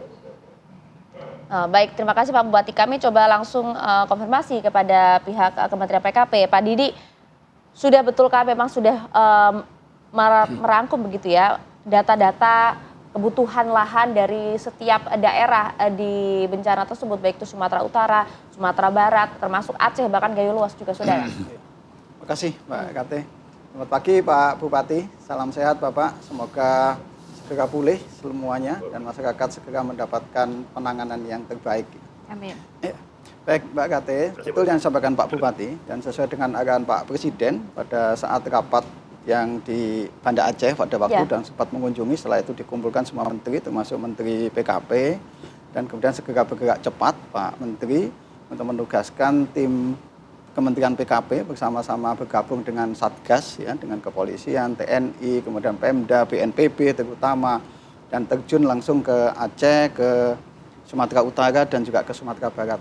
Baik, terima kasih Pak Bupati. Kami coba langsung konfirmasi kepada pihak Kementerian PKP. Pak Didi, sudah betulkah memang sudah merangkum begitu ya data-data kebutuhan lahan dari setiap daerah di bencana tersebut, baik itu Sumatera Utara, Sumatera Barat, termasuk Aceh, bahkan Gayo Luas juga sudah ya? Terima kasih Mbak Kate. Selamat pagi Pak Bupati, salam sehat Bapak, semoga segera pulih semuanya dan masyarakat segera mendapatkan penanganan yang terbaik. Amin. Ya. Baik Mbak Kate, betul yang disampaikan Pak Bupati dan sesuai dengan arahan Pak Presiden pada saat rapat yang di Banda Aceh pada waktu dan sempat mengunjungi, setelah itu dikumpulkan semua menteri termasuk Menteri PKP dan kemudian segera bergerak cepat Pak Menteri untuk menugaskan tim Kementerian PKP bersama-sama bergabung dengan Satgas ya, dengan kepolisian, TNI, kemudian Pemda, BNPB terutama dan terjun langsung ke Aceh, ke Sumatera Utara dan juga ke Sumatera Barat.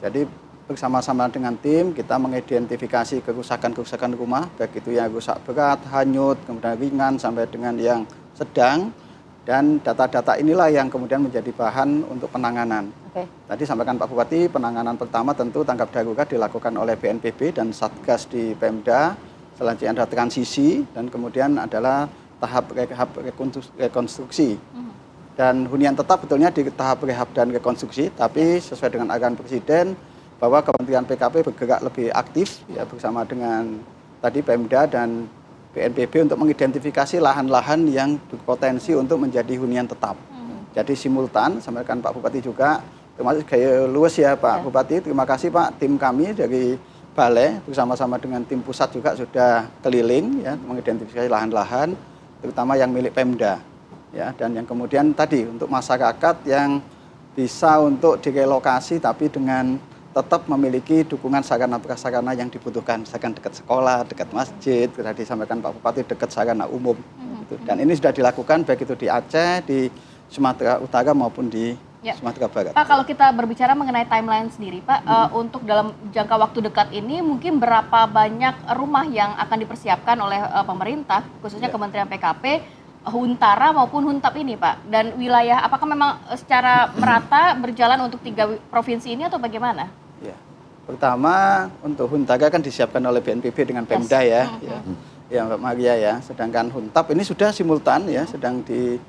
Jadi bersama-sama dengan tim kita mengidentifikasi kerusakan-kerusakan rumah, baik itu yang rusak berat, hanyut, kemudian ringan sampai dengan yang sedang. Dan data-data inilah yang kemudian menjadi bahan untuk penanganan. Tadi sampaikan Pak Bupati, penanganan pertama tentu tanggap darurat dilakukan oleh BNPB dan Satgas di Pemda. Selanjutnya ada transisi dan kemudian adalah tahap rekonstruksi. Dan hunian tetap betulnya di tahap rehab dan rekonstruksi, tapi sesuai dengan arahan Presiden bahwa Kementerian PKP bergerak lebih aktif ya bersama dengan tadi Pemda dan BNPB untuk mengidentifikasi lahan-lahan yang berpotensi untuk menjadi hunian tetap. Jadi simultan, sampaikan Pak Bupati juga, termasuk gaya luas ya Pak Bupati, terima kasih Pak, tim kami dari Balai bersama-sama dengan tim pusat juga sudah keliling ya mengidentifikasi lahan-lahan, terutama yang milik Pemda ya, dan yang kemudian tadi untuk masyarakat yang bisa untuk direlokasi tapi dengan tetap memiliki dukungan sarana-prasarana yang dibutuhkan, misalkan dekat sekolah, dekat masjid, sudah disampaikan Pak Bupati, dekat sarana umum. Gitu. Dan ini sudah dilakukan baik itu di Aceh, di Sumatera Utara maupun di Sumatera Barat. Pak, kalau kita berbicara mengenai timeline sendiri, Pak, untuk dalam jangka waktu dekat ini mungkin berapa banyak rumah yang akan dipersiapkan oleh pemerintah, khususnya Kementerian PKP, Huntara maupun Huntap ini, Pak? Dan wilayah, apakah memang secara merata berjalan untuk 3 provinsi ini atau bagaimana? Ya. Pertama, untuk Huntara kan disiapkan oleh BNPB dengan Pemda ya, ya Mbak Maria ya. Sedangkan Huntap ini sudah simultan ya, sedang di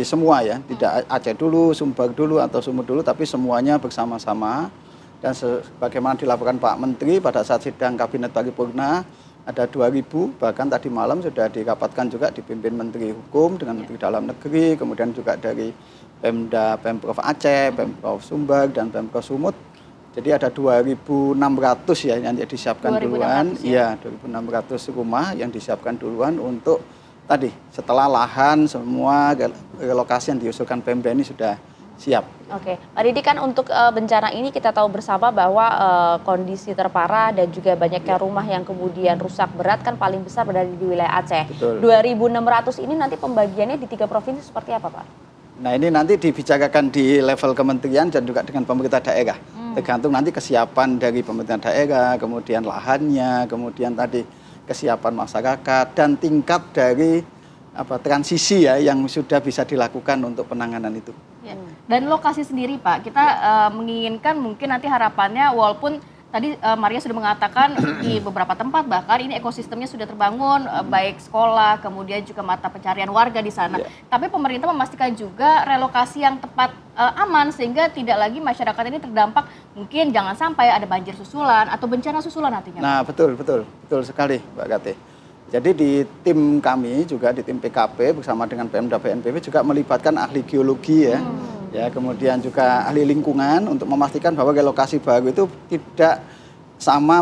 semua ya, tidak Aceh dulu, Sumbar dulu atau Sumut dulu, tapi semuanya bersama-sama. Dan sebagaimana dilaporkan Pak Menteri pada saat sidang Kabinet Paripurna, ada 2.000, bahkan tadi malam sudah dirapatkan juga dipimpin Menteri Hukum dengan Menteri Dalam Negeri, kemudian juga dari Pemda, Pemprov Aceh, Pemprov Sumbar, dan Pemprov Sumut. Jadi ada 2.600 ya yang disiapkan duluan, iya 2.600 rumah yang disiapkan duluan untuk tadi setelah lahan semua relokasi yang diusulkan Pemda ini sudah siap. Oke, Pak Didi, kan untuk bencana ini kita tahu bersama bahwa kondisi terparah dan juga banyaknya rumah yang kemudian rusak berat kan paling besar berada di wilayah Aceh. Betul. 2.600 ini nanti pembagiannya di 3 provinsi seperti apa, Pak? Nah ini nanti dibicarakan di level kementerian dan juga dengan pemerintah daerah. Tergantung nanti kesiapan dari pemerintah daerah, kemudian lahannya, kemudian tadi kesiapan masyarakat dan tingkat dari transisi ya yang sudah bisa dilakukan untuk penanganan itu. Ya. Dan lokasi sendiri Pak, kita menginginkan mungkin nanti harapannya walaupun tadi Maria sudah mengatakan di beberapa tempat bahkan ini ekosistemnya sudah terbangun, baik sekolah, kemudian juga mata pencarian warga di sana. Tapi pemerintah memastikan juga relokasi yang tepat aman sehingga tidak lagi masyarakat ini terdampak mungkin jangan sampai ada banjir susulan atau bencana susulan nantinya. Nah betul sekali Mbak Kate. Jadi di tim kami juga di tim PKP bersama dengan Pemda BNPB juga melibatkan ahli geologi ya. Ya, kemudian juga ahli lingkungan untuk memastikan bahwa relokasi baru itu tidak sama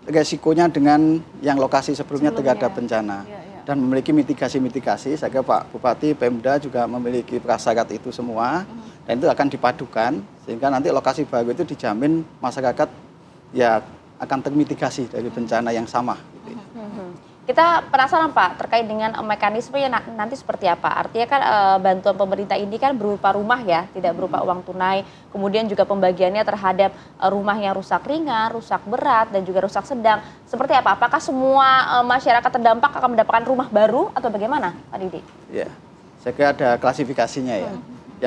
resikonya dengan yang lokasi sebelumnya terhadap bencana. Dan memiliki mitigasi-mitigasi, saya kira Pak Bupati, Pemda juga memiliki prasyarat itu semua, dan itu akan dipadukan, sehingga nanti lokasi baru itu dijamin masyarakat ya akan termitigasi dari bencana yang sama. Gitu. Kita penasaran Pak terkait dengan mekanismenya nanti seperti apa. Artinya kan bantuan pemerintah ini kan berupa rumah ya, tidak berupa uang tunai. Kemudian juga pembagiannya terhadap rumah yang rusak ringan, rusak berat, dan juga rusak sedang. Seperti apa? Apakah semua masyarakat terdampak akan mendapatkan rumah baru atau bagaimana Pak Didi? Ya, saya kira ada klasifikasinya ya.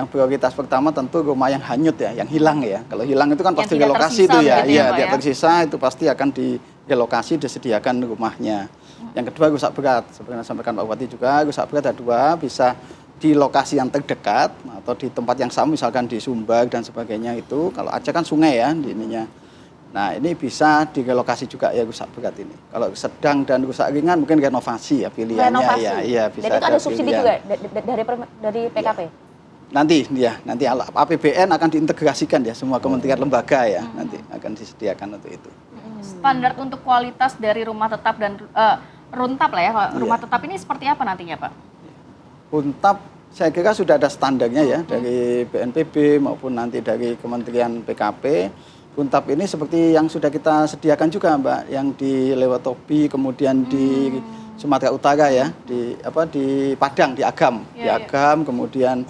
Yang prioritas pertama tentu rumah yang hanyut ya, yang hilang ya. Kalau hilang itu kan pasti relokasi itu ya. Iya, tidak tersisa itu pasti akan direlokasi, disediakan rumahnya. Yang kedua rusak berat, seperti yang disampaikan Pak Bupati juga, rusak berat ada 2, bisa di lokasi yang terdekat atau di tempat yang sama, misalkan di Sumbar dan sebagainya itu. Kalau Aceh kan sungai ya di ininya. Nah ini bisa direlokasi juga ya rusak berat ini. Kalau sedang dan rusak ringan mungkin renovasi ya pilihannya. Renovasi. Ya, iya bisa. Dan itu ada subsidi juga dari PKP? Ya. Nanti APBN akan diintegrasikan ya semua kementerian lembaga ya nanti akan disediakan untuk itu. Standar untuk kualitas dari rumah tetap dan runtap lah ya, rumah tetap ini seperti apa nantinya Pak? Runtap saya kira sudah ada standarnya ya dari BNPB maupun nanti dari Kementerian PKP. Runtap ini seperti yang sudah kita sediakan juga Mbak, yang di Lewotobi, kemudian di Sumatera Utara ya, di Padang, di Agam, Agam, kemudian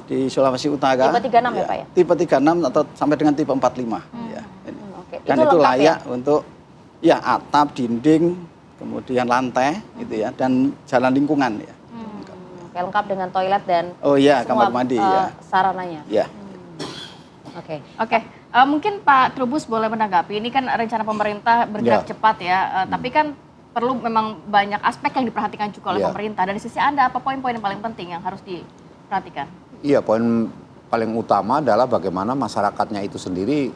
di Sulawesi Utara. Tipe 36 ya Pak ya? Tipe 36 atau sampai dengan tipe 45 ya. Dan itu layak untuk ya atap, dinding, kemudian lantai gitu ya, dan jalan lingkungan ya. Lengkap dengan toilet dan kamar mandi ya. Sarananya. Ya. Oke. Mungkin Pak Trubus boleh menanggapi, ini kan rencana pemerintah bergerak cepat ya, tapi kan perlu memang banyak aspek yang diperhatikan juga oleh pemerintah. Dari sisi Anda, apa poin-poin yang paling penting yang harus diperhatikan? Iya, poin paling utama adalah bagaimana masyarakatnya itu sendiri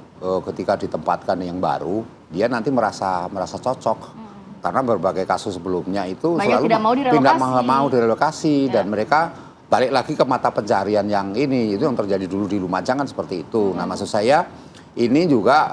ketika ditempatkan yang baru, dia nanti merasa cocok. Karena berbagai kasus sebelumnya itu banyak selalu tidak mau direlokasi dan mereka balik lagi ke mata pencarian yang itu yang terjadi dulu di Lumajang kan seperti itu. Nah, maksud saya ini juga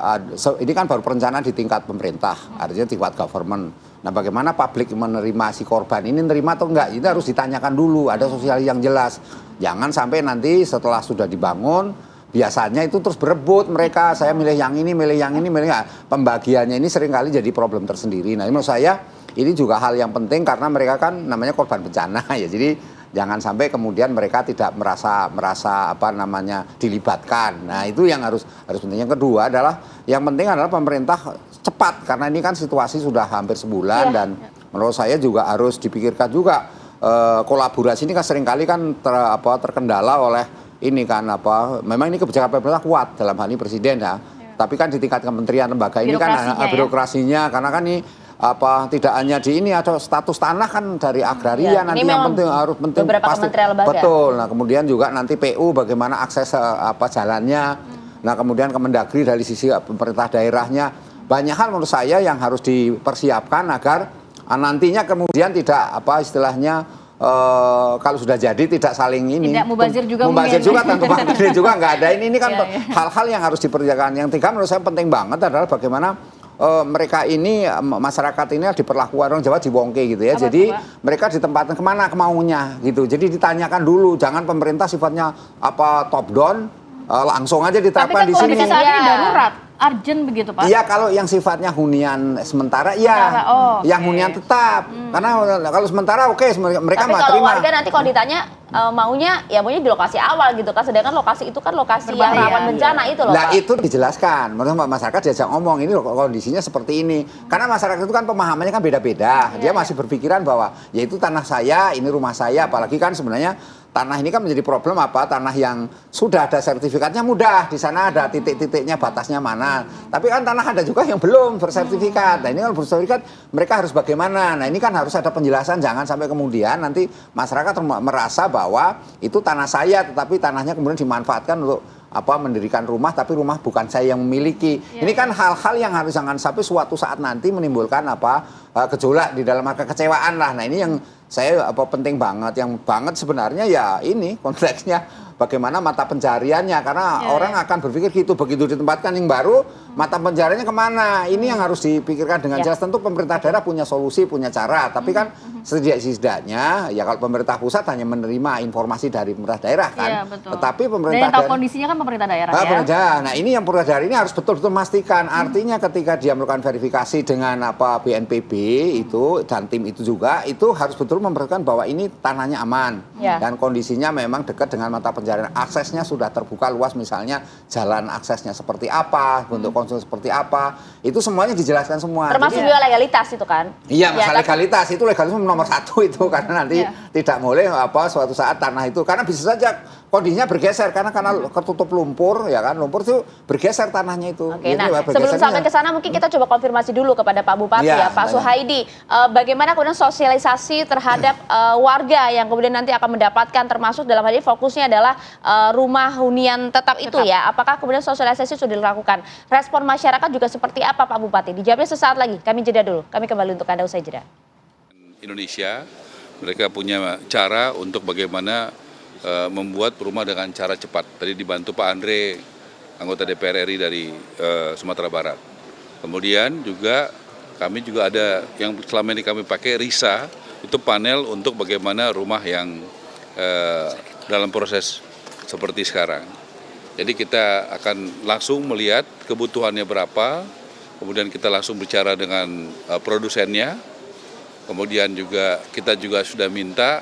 ini kan baru perencanaan di tingkat pemerintah, artinya tingkat government. Nah, bagaimana publik menerima si korban ini, nerima atau enggak, itu harus ditanyakan dulu, ada sosial yang jelas. Jangan sampai nanti setelah sudah dibangun, biasanya itu terus berebut mereka, saya milih yang ini, milih yang ini, milih pembagiannya ini seringkali jadi problem tersendiri. Nah, menurut saya ini juga hal yang penting karena mereka kan namanya korban bencana ya. Jadi jangan sampai kemudian mereka tidak merasa dilibatkan. Nah, itu yang harus penting. Yang kedua adalah yang penting adalah pemerintah cepat karena ini kan situasi sudah hampir sebulan dan menurut saya juga harus dipikirkan juga kolaborasi ini kan seringkali kan terkendala oleh ini kan memang ini kebijakan pemerintah kuat dalam hal ini presiden ya. Tapi kan di tingkat kementerian lembaga ini kan birokrasinya karena kan ini tidak hanya di ini ada status tanah kan dari agraria nanti yang penting pasti betul. Nah, kemudian juga nanti PU bagaimana akses jalannya. Nah, kemudian Kemendagri dari sisi pemerintah daerahnya banyak hal menurut saya yang harus dipersiapkan agar nantinya kemudian tidak istilahnya kalau sudah jadi tidak saling ini. Tidak mubazir juga tentu mubazir juga nggak ada ini kan hal-hal yang harus diperjakan. Yang tiga menurut saya penting banget adalah bagaimana mereka ini masyarakat ini diperlakukan orang Jawa dibongke gitu ya. Jadi mereka ditempatkan kemana kemaunya gitu. Jadi ditanyakan dulu, jangan pemerintah sifatnya top down langsung aja diterapkan di sini. Tapi kan saat ini darurat. Urgent begitu Pak? Iya, kalau yang sifatnya hunian sementara, yang hunian tetap. Karena kalau sementara mereka tapi nggak kalau terima. warga nanti kalau ditanya maunya di lokasi awal gitu kan, sedangkan lokasi itu kan lokasi yang rawan bencana itu loh Nah, Pak. itu dijelaskan. Menurut masyarakat diajak ngomong ini kondisinya seperti ini. Karena masyarakat itu kan pemahamannya kan beda-beda. Dia masih berpikiran bahwa ya itu tanah saya, ini rumah saya, apalagi kan sebenarnya tanah ini kan menjadi problem tanah yang sudah ada sertifikatnya mudah, di sana ada titik-titiknya batasnya mana. Tapi kan tanah ada juga yang belum bersertifikat. Nah, ini kan bersertifikat mereka harus bagaimana? Nah, ini kan harus ada penjelasan, jangan sampai kemudian nanti masyarakat merasa bahwa itu tanah saya tetapi tanahnya kemudian dimanfaatkan untuk mendirikan rumah tapi rumah bukan saya yang memiliki. Ini kan hal-hal yang harus jangan sampai suatu saat nanti menimbulkan gejolak di dalam kekecewaan lah. Nah, ini yang saya penting banget, yang banget sebenarnya ya ini konteksnya bagaimana mata pencariannya karena orang akan berpikir gitu begitu ditempatkan yang baru mata pencariannya kemana, ini yang harus dipikirkan dengan jelas. Tentu pemerintah daerah punya solusi, punya cara, tapi kan setidaknya ya kalau pemerintah pusat hanya menerima informasi dari pemerintah daerah kan, tetapi pemerintah daerah kondisinya kan pemerintah daerah Nah, ini yang pemerintah daerah ini harus betul-betul memastikan artinya ketika dia melakukan verifikasi dengan BNPB itu dan tim itu juga itu harus betul memperhatikan bahwa ini tanahnya aman dan kondisinya memang dekat dengan mata pencarian, aksesnya sudah terbuka luas, misalnya jalan aksesnya seperti apa, bentuk konstruksi seperti apa, itu semuanya dijelaskan semua. Termasuk juga legalitas itu kan? Iya, masalah legalitas itu nomor satu itu karena nanti tidak boleh suatu saat tanah itu karena bisa saja kondisinya bergeser karena tertutup lumpur ya kan, lumpur itu bergeser tanahnya itu. Oke, nah sebelum sampai ke sana mungkin kita coba konfirmasi dulu kepada Pak Bupati Pak Suhaidi, bagaimana kemudian sosialisasi terhadap warga yang kemudian nanti akan mendapatkan termasuk dalam hal ini fokusnya adalah rumah hunian tetap itu ya, apakah kemudian sosialisasi sudah dilakukan? Respon masyarakat juga seperti apa Pak Bupati? Dijawabnya sesaat lagi, kami jeda dulu, kami kembali untuk Anda usai jeda. Indonesia, mereka punya cara untuk bagaimana membuat rumah dengan cara cepat. Tadi dibantu Pak Andre, anggota DPR RI dari Sumatera Barat. Kemudian juga kami juga ada yang selama ini kami pakai RISA, itu panel untuk bagaimana rumah yang dalam proses seperti sekarang. Jadi kita akan langsung melihat kebutuhannya berapa, kemudian kita langsung bicara dengan produsennya, kemudian juga kita juga sudah minta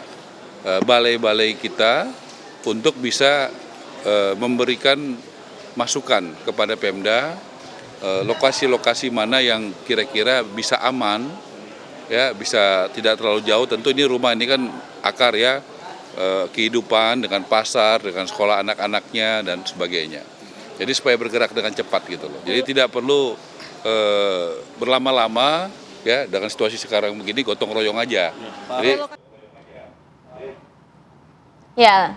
balai-balai kita untuk bisa memberikan masukan kepada Pemda lokasi-lokasi mana yang kira-kira bisa aman, ya bisa tidak terlalu jauh. Tentu ini rumah ini kan akar ya kehidupan dengan pasar, dengan sekolah anak-anaknya dan sebagainya. Jadi supaya bergerak dengan cepat gitu loh. Jadi tidak perlu berlama-lama ya dengan situasi sekarang begini gotong royong aja. Jadi, ya,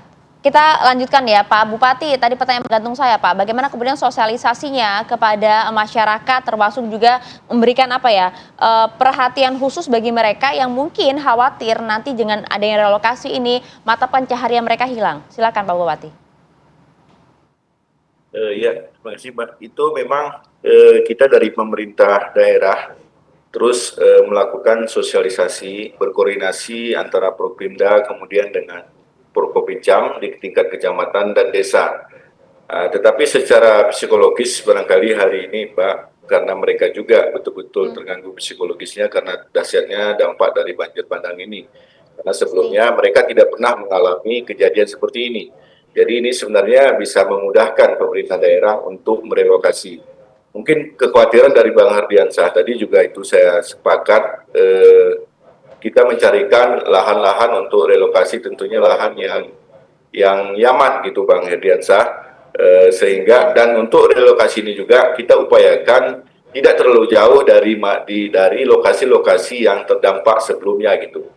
Kita lanjutkan ya Pak Bupati, tadi pertanyaan gantung saya Pak, bagaimana kemudian sosialisasinya kepada masyarakat termasuk juga memberikan perhatian khusus bagi mereka yang mungkin khawatir nanti dengan adanya relokasi ini mata pencaharian mereka hilang. Silakan Pak Bupati. Ya, terima kasih Mbak. Itu memang kita dari pemerintah daerah terus melakukan sosialisasi, berkoordinasi antara Propimda kemudian dengan Forkopimjam di tingkat kecamatan dan desa. Tetapi secara psikologis barangkali hari ini Pak, karena mereka juga betul-betul terganggu psikologisnya karena dahsyatnya dampak dari banjir bandang ini. Karena sebelumnya mereka tidak pernah mengalami kejadian seperti ini. Jadi ini sebenarnya bisa memudahkan pemerintah daerah untuk merelokasi. Mungkin kekhawatiran dari Bang Hardiansyah tadi juga itu saya sepakat, kita mencarikan lahan-lahan untuk relokasi, tentunya lahan yang nyaman gitu Bang Hardiansyah, sehingga dan untuk relokasi ini juga kita upayakan tidak terlalu jauh dari lokasi-lokasi yang terdampak sebelumnya gitu.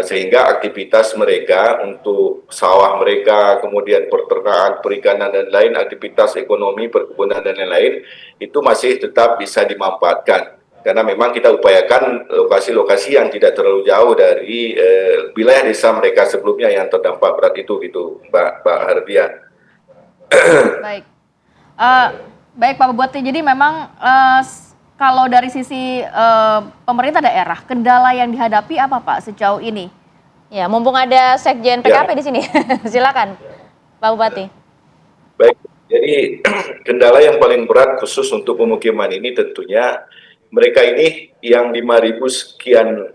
Sehingga aktivitas mereka untuk sawah mereka, kemudian peternakan, perikanan dan lain, aktivitas ekonomi, perkebunan dan lain-lain itu masih tetap bisa dimanfaatkan. Karena memang kita upayakan lokasi-lokasi yang tidak terlalu jauh dari wilayah desa mereka sebelumnya yang terdampak berat itu gitu, Mbak Hardian. Baik, baik Pak Bupati. Jadi memang kalau dari sisi pemerintah daerah, kendala yang dihadapi apa Pak sejauh ini? Ya, mumpung ada Sekjen PKP di sini, silakan Pak Bupati. Baik, jadi kendala yang paling berat khusus untuk pemukiman ini tentunya mereka ini yang 5.000 sekian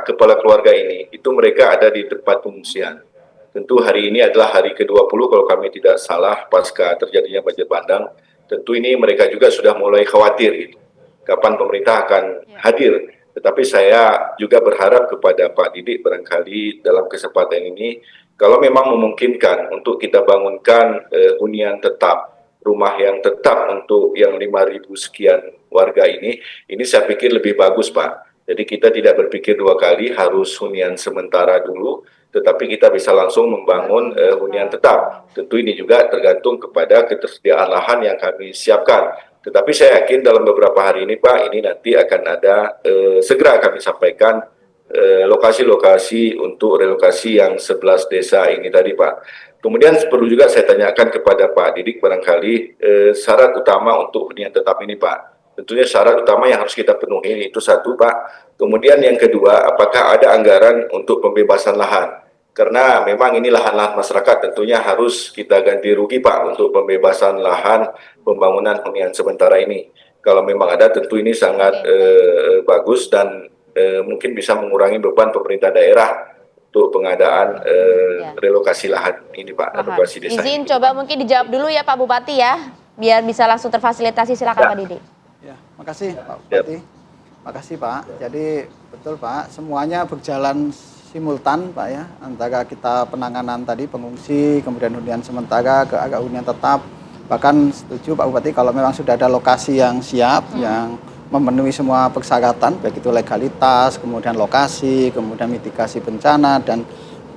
kepala keluarga ini, itu mereka ada di tempat pengungsian. Tentu hari ini adalah hari ke-20 kalau kami tidak salah pasca terjadinya banjir bandang. Tentu ini mereka juga sudah mulai khawatir gitu. Kapan pemerintah akan hadir. Tetapi saya juga berharap kepada Pak Didik barangkali dalam kesempatan ini, kalau memang memungkinkan untuk kita bangunkan hunian tetap, rumah yang tetap untuk yang 5.000 sekian warga ini saya pikir lebih bagus Pak. Jadi kita tidak berpikir dua kali harus hunian sementara dulu, tetapi kita bisa langsung membangun hunian tetap. Tentu ini juga tergantung kepada ketersediaan lahan yang kami siapkan. Tetapi saya yakin dalam beberapa hari ini Pak, ini nanti akan ada segera kami sampaikan lokasi-lokasi untuk relokasi yang 11 desa ini tadi Pak. Kemudian perlu juga saya tanyakan kepada Pak Didik barangkali syarat utama untuk hunian tetap ini Pak. Tentunya syarat utama yang harus kita penuhi itu satu Pak. Kemudian yang kedua, apakah ada anggaran untuk pembebasan lahan? Karena memang ini lahan-lahan masyarakat tentunya harus kita ganti rugi Pak untuk pembebasan lahan pembangunan hunian sementara ini. Kalau memang ada tentu ini sangat bagus dan mungkin bisa mengurangi beban pemerintah daerah untuk pengadaan relokasi lahan ini Pak, relokasi desa. Izin coba mungkin dijawab dulu ya Pak Bupati ya, biar bisa langsung terfasilitasi. Silakan Pak Didik. Ya, makasih Pak Bupati. Makasih Pak. Jadi betul Pak, semuanya berjalan simultan Pak ya, antara kita penanganan tadi pengungsi, kemudian hunian sementara ke agak hunian tetap. Bahkan setuju Pak Bupati kalau memang sudah ada lokasi yang siap, yang memenuhi semua persyaratan, baik itu legalitas, kemudian lokasi, kemudian mitigasi bencana, dan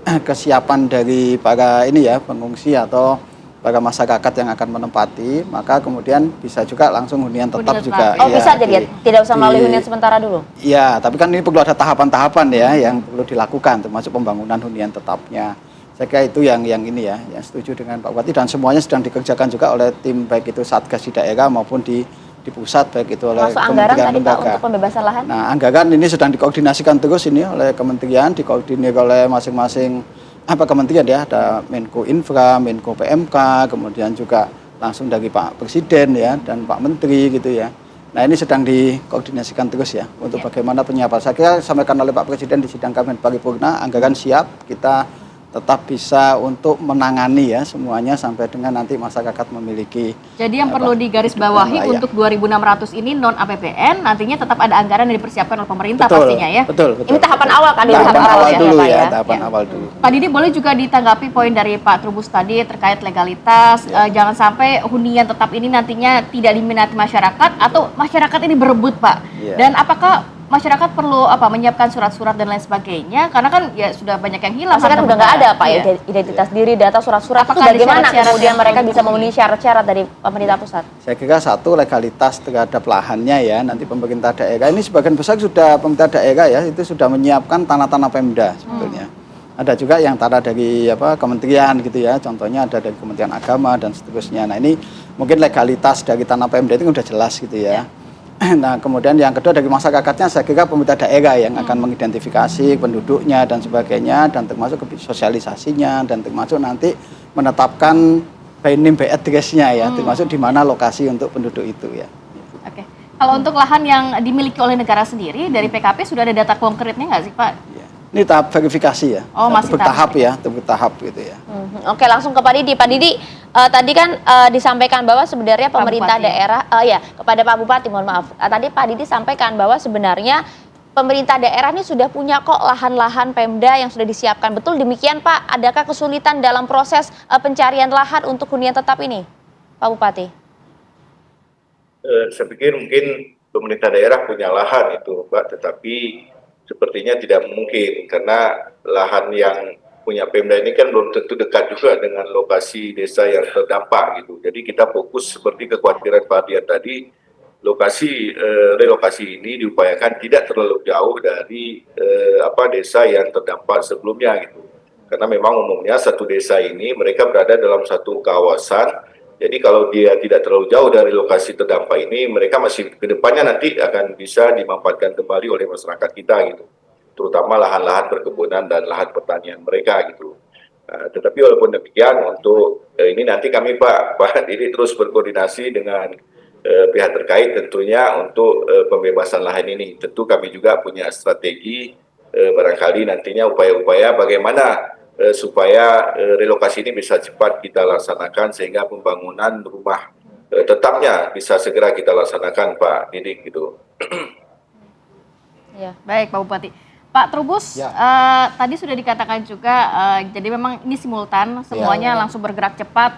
kesiapan dari para pengungsi atau para masyarakat yang akan menempati, maka kemudian bisa juga langsung hunian tetap juga. Oh ya, bisa jadi tidak usah melalui hunian sementara dulu? Iya, tapi kan ini perlu ada tahapan-tahapan ya yang perlu dilakukan, termasuk pembangunan hunian tetapnya. Saya kira itu yang ini ya, yang setuju dengan Pak Bupati, dan semuanya sedang dikerjakan juga oleh tim baik itu Satgas di daerah maupun di pusat, baik itu oleh kementerian lembaga. Untuk pembebasan lahan? Nah, anggaran ini sedang dikoordinasikan terus ini oleh kementerian, dikoordinir oleh masing-masing kementerian ya, ada Menko Infra, Menko PMK, kemudian juga langsung dari Pak Presiden ya dan Pak Menteri gitu ya. Nah, ini sedang dikoordinasikan terus ya untuk bagaimana penyiapan. Saya kira sampaikan oleh Pak Presiden di sidang Kabinet Paripurna, anggaran siap, kita tetap bisa untuk menangani ya semuanya sampai dengan nanti masyarakat memiliki. Jadi yang perlu digarisbawahi untuk 2.600 ini non APBN, nantinya tetap ada anggaran yang dipersiapkan oleh pemerintah pastinya ya. Betul. Ini tahapan awal kan? Tahapan awal dulu ya, tahapan awal dulu. Pak Didi, boleh juga ditanggapi poin dari Pak Trubus tadi terkait legalitas, jangan sampai hunian tetap ini nantinya tidak diminati masyarakat atau masyarakat ini berebut Pak. Dan apakah masyarakat perlu menyiapkan surat-surat dan lain sebagainya karena kan ya sudah banyak yang hilang. Pasti kan udah nggak ada Pak ya identitas diri, data surat-surat itu bagaimana kemudian mereka bisa memenuhi syarat-syarat dari pemerintah pusat? Saya kira satu legalitas terhadap lahannya ya, nanti pemerintah daerah ini sebagian besar sudah pemerintah daerah ya itu sudah menyiapkan tanah-tanah Pemda sebetulnya. Ada juga yang tanah dari kementerian gitu ya, contohnya ada dari Kementerian Agama dan seterusnya. Nah ini mungkin legalitas dari tanah Pemda itu udah jelas gitu ya. Nah kemudian yang kedua dari masyarakatnya saya kira pemerintah daerah yang akan mengidentifikasi penduduknya dan sebagainya dan termasuk sosialisasinya dan termasuk nanti menetapkan by name by address-nya ya, termasuk di mana lokasi untuk penduduk itu ya. Oke. Kalau untuk lahan yang dimiliki oleh negara sendiri dari PKP sudah ada data konkretnya nggak sih Pak? Ini tahap verifikasi ya, Oh, masih bertahap ya, bertahap gitu ya. Oke, langsung ke Pak Didi. Pak Didi, tadi kan disampaikan bahwa sebenarnya pemerintah daerah, kepada Pak Bupati, mohon maaf. Tadi Pak Didi sampaikan bahwa sebenarnya pemerintah daerah ini sudah punya kok lahan-lahan Pemda yang sudah disiapkan. Betul demikian Pak? Adakah kesulitan dalam proses pencarian lahan untuk hunian tetap ini, Pak Bupati? Saya pikir mungkin pemerintah daerah punya lahan itu, Mbak, tetapi sepertinya tidak mungkin karena lahan yang punya Pemda ini kan belum tentu dekat juga dengan lokasi desa yang terdampak gitu. Jadi kita fokus seperti kekhawatiran Pak Dian tadi, relokasi ini diupayakan tidak terlalu jauh dari desa yang terdampak sebelumnya gitu. Karena memang umumnya satu desa ini mereka berada dalam satu kawasan. Jadi kalau dia tidak terlalu jauh dari lokasi terdampak ini, mereka masih ke depannya nanti akan bisa dimanfaatkan kembali oleh masyarakat kita gitu. Terutama lahan-lahan perkebunan dan lahan pertanian mereka gitu. Tetapi walaupun demikian untuk ini nanti kami Pak Didi terus berkoordinasi dengan pihak terkait tentunya untuk pembebasan lahan ini. Tentu kami juga punya strategi barangkali nantinya upaya-upaya bagaimana supaya relokasi ini bisa cepat kita laksanakan sehingga pembangunan rumah tetapnya bisa segera kita laksanakan Pak Didik gitu. Ya, baik Pak Bupati. Pak Trubus, tadi sudah dikatakan juga, jadi memang ini simultan, semuanya langsung bergerak cepat.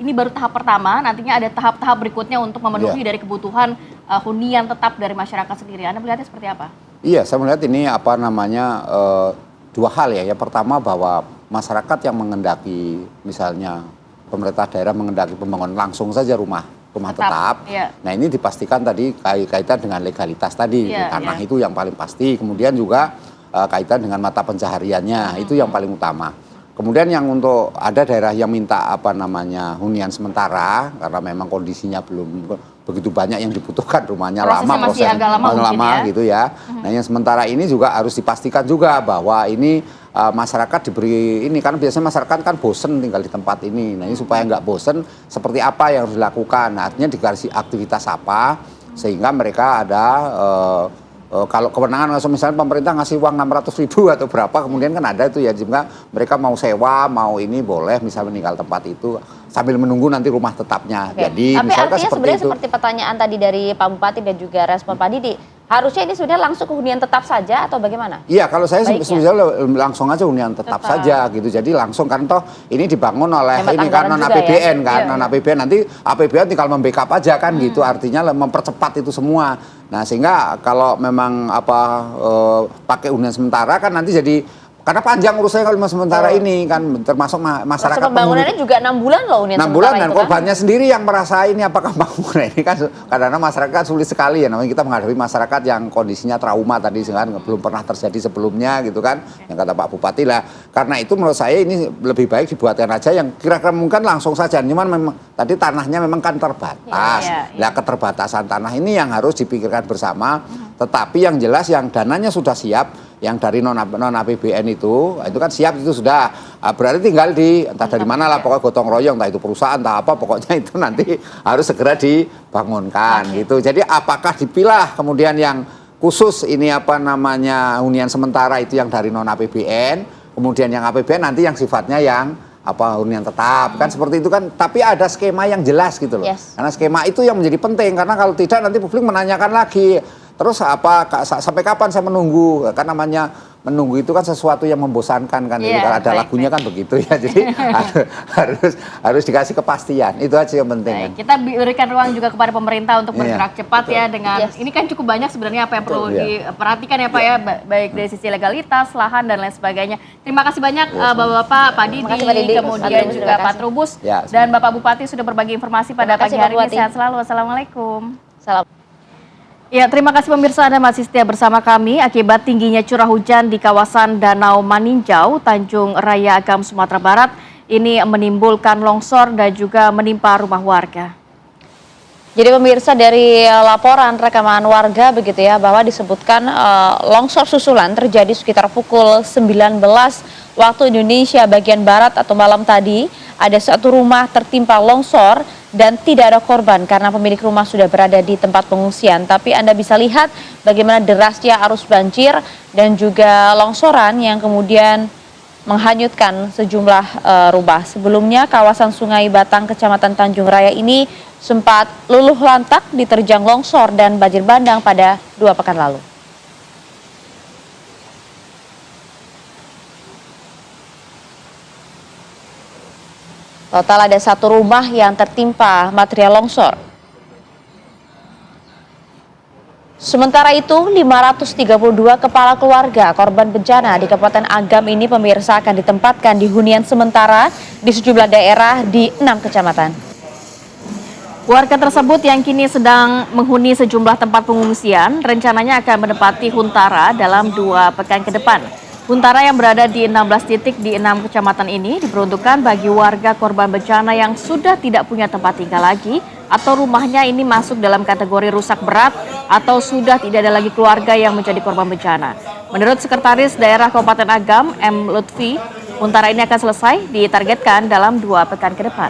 Ini baru tahap pertama, nantinya ada tahap-tahap berikutnya untuk memenuhi dari kebutuhan hunian tetap dari masyarakat sendiri. Anda melihatnya seperti apa? Iya, saya melihat ini dua hal ya. Yang pertama bahwa masyarakat yang mengendaki, misalnya pemerintah daerah mengendaki pembangunan langsung saja rumah tetap. Nah ini dipastikan tadi kaitan dengan legalitas tadi, tanah itu yang paling pasti. Kemudian juga kaitan dengan mata pencahariannya, itu yang paling utama. Kemudian yang untuk ada daerah yang minta hunian sementara karena memang kondisinya belum begitu banyak yang dibutuhkan, rumahnya prosesnya lama gitu ya. Nah yang sementara ini juga harus dipastikan juga bahwa ini masyarakat diberi ini, karena biasanya masyarakat kan bosen tinggal di tempat ini. Nah ini supaya nggak bosen, seperti apa yang harus dilakukan? Nah, artinya dikasih aktivitas apa sehingga mereka ada kalau kewenangan misalnya pemerintah ngasih uang 600.000 atau berapa, kemudian kan ada itu ya, jika mereka mau sewa, mau ini boleh misalnya meninggal tempat itu sambil menunggu nanti rumah tetapnya. Jadi tapi misalkan artinya sebenarnya seperti pertanyaan tadi dari Pak Bupati dan juga respon Pak Didi, harusnya ini sebenarnya langsung ke hunian tetap saja atau bagaimana? Iya, kalau saya sebenarnya langsung aja hunian tetap saja gitu. Jadi langsung kan toh ini dibangun oleh ini kan non APBN non APBN, nanti APBN tinggal membackup aja kan gitu. Artinya mempercepat itu semua. Nah, sehingga kalau memang pakai hunian sementara kan nanti jadi karena panjang urusannya kalau sementara ini kan, termasuk masyarakat pembangunannya juga 6 bulan loh hunian 6 bulan dan korbannya sendiri yang merasa ini apakah bangunan ini kan karena masyarakat sulit sekali ya, namanya kita menghadapi masyarakat yang kondisinya trauma tadi kan belum pernah terjadi sebelumnya gitu kan, yang kata Pak Bupati lah. Karena itu menurut saya ini lebih baik dibuatkan aja yang kira-kira mungkin langsung saja, cuman memang tadi tanahnya memang kan terbatas. Nah, keterbatasan tanah ini yang harus dipikirkan bersama, tetapi yang jelas yang dananya sudah siap, yang dari non APBN itu kan siap, itu sudah berarti tinggal entah dari mana lah, pokoknya gotong royong, entah itu perusahaan entah apa, pokoknya itu nanti harus segera dibangunkan gitu. Jadi apakah dipilah kemudian yang khusus ini hunian sementara itu yang dari non APBN, kemudian yang APBN nanti yang sifatnya yang hunian tetap kan, seperti itu kan, tapi ada skema yang jelas gitu loh. Karena skema itu yang menjadi penting, karena kalau tidak nanti publik menanyakan lagi Terus sampai kapan saya menunggu? Kan namanya menunggu itu kan sesuatu yang membosankan kan. Jadi kalau ada lagunya kan begitu ya. Jadi harus dikasih kepastian. Itu aja yang penting. Baik, kita berikan ruang juga kepada pemerintah untuk bergerak cepat ya dengan ini kan cukup banyak sebenarnya apa yang perlu diperhatikan ya Pak ya, baik dari sisi legalitas, lahan dan lain sebagainya. Terima kasih banyak Bapak-bapak, Pak Didi, kemudian juga Pak Trubus dan Bapak Bupati sudah berbagi informasi pada pagi hari ini. Sehat selalu. Wassalamualaikum. Salam. Ya, terima kasih pemirsa Anda masih setia bersama kami. Akibat tingginya curah hujan di kawasan Danau Maninjau, Tanjung Raya Agam, Sumatera Barat, ini menimbulkan longsor dan juga menimpa rumah warga. Jadi pemirsa, dari laporan rekaman warga begitu ya, bahwa disebutkan longsor susulan terjadi sekitar pukul 19 waktu Indonesia bagian Barat atau malam tadi. Ada satu rumah tertimpa longsor dan tidak ada korban karena pemilik rumah sudah berada di tempat pengungsian. Tapi Anda bisa lihat bagaimana derasnya arus banjir dan juga longsoran yang kemudian menghanyutkan sejumlah rumah. Sebelumnya kawasan Sungai Batang, Kecamatan Tanjung Raya ini sempat luluh lantak diterjang longsor dan banjir bandang pada 2 pekan lalu. Total ada satu rumah yang tertimpa material longsor. Sementara itu, 532 kepala keluarga korban bencana di Kabupaten Agam ini pemirsa akan ditempatkan di hunian sementara di sejumlah daerah di 6 kecamatan. Warga tersebut yang kini sedang menghuni sejumlah tempat pengungsian rencananya akan menempati Huntara dalam 2 pekan ke depan. Huntara yang berada di 16 titik di 6 kecamatan ini diperuntukkan bagi warga korban bencana yang sudah tidak punya tempat tinggal lagi atau rumahnya ini masuk dalam kategori rusak berat atau sudah tidak ada lagi keluarga yang menjadi korban bencana. Menurut Sekretaris Daerah Kabupaten Agam, M. Lutfi, Huntara ini akan selesai ditargetkan dalam 2 pekan ke depan.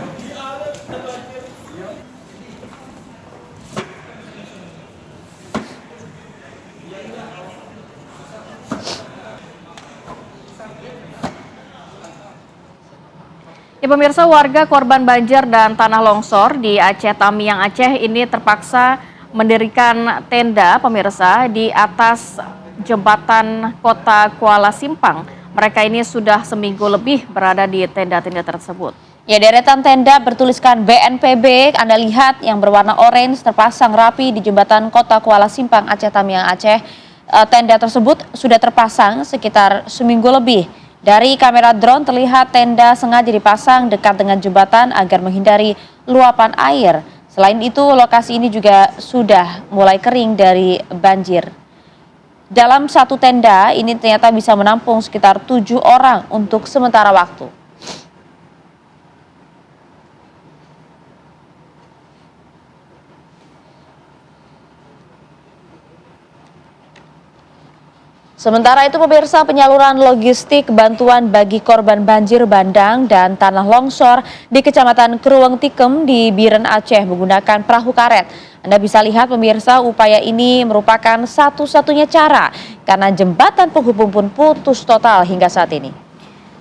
Ya, pemirsa, warga korban banjir dan tanah longsor di Aceh Tamiang Aceh ini terpaksa mendirikan tenda pemirsa di atas jembatan kota Kuala Simpang. Mereka ini sudah seminggu lebih berada di tenda-tenda tersebut. Ya, deretan tenda bertuliskan BNPB, Anda lihat yang berwarna orange terpasang rapi di jembatan kota Kuala Simpang Aceh Tamiang Aceh. Tenda tersebut sudah terpasang sekitar seminggu lebih. Dari kamera drone terlihat tenda sengaja dipasang dekat dengan jembatan agar menghindari luapan air. Selain itu, lokasi ini juga sudah mulai kering dari banjir. Dalam satu tenda ini ternyata bisa menampung sekitar 7 orang untuk sementara waktu. Sementara itu pemirsa, penyaluran logistik bantuan bagi korban banjir bandang dan tanah longsor di Kecamatan Krueng Tikem di Biren Aceh menggunakan perahu karet. Anda bisa lihat pemirsa, upaya ini merupakan satu-satunya cara karena jembatan penghubung pun putus total hingga saat ini.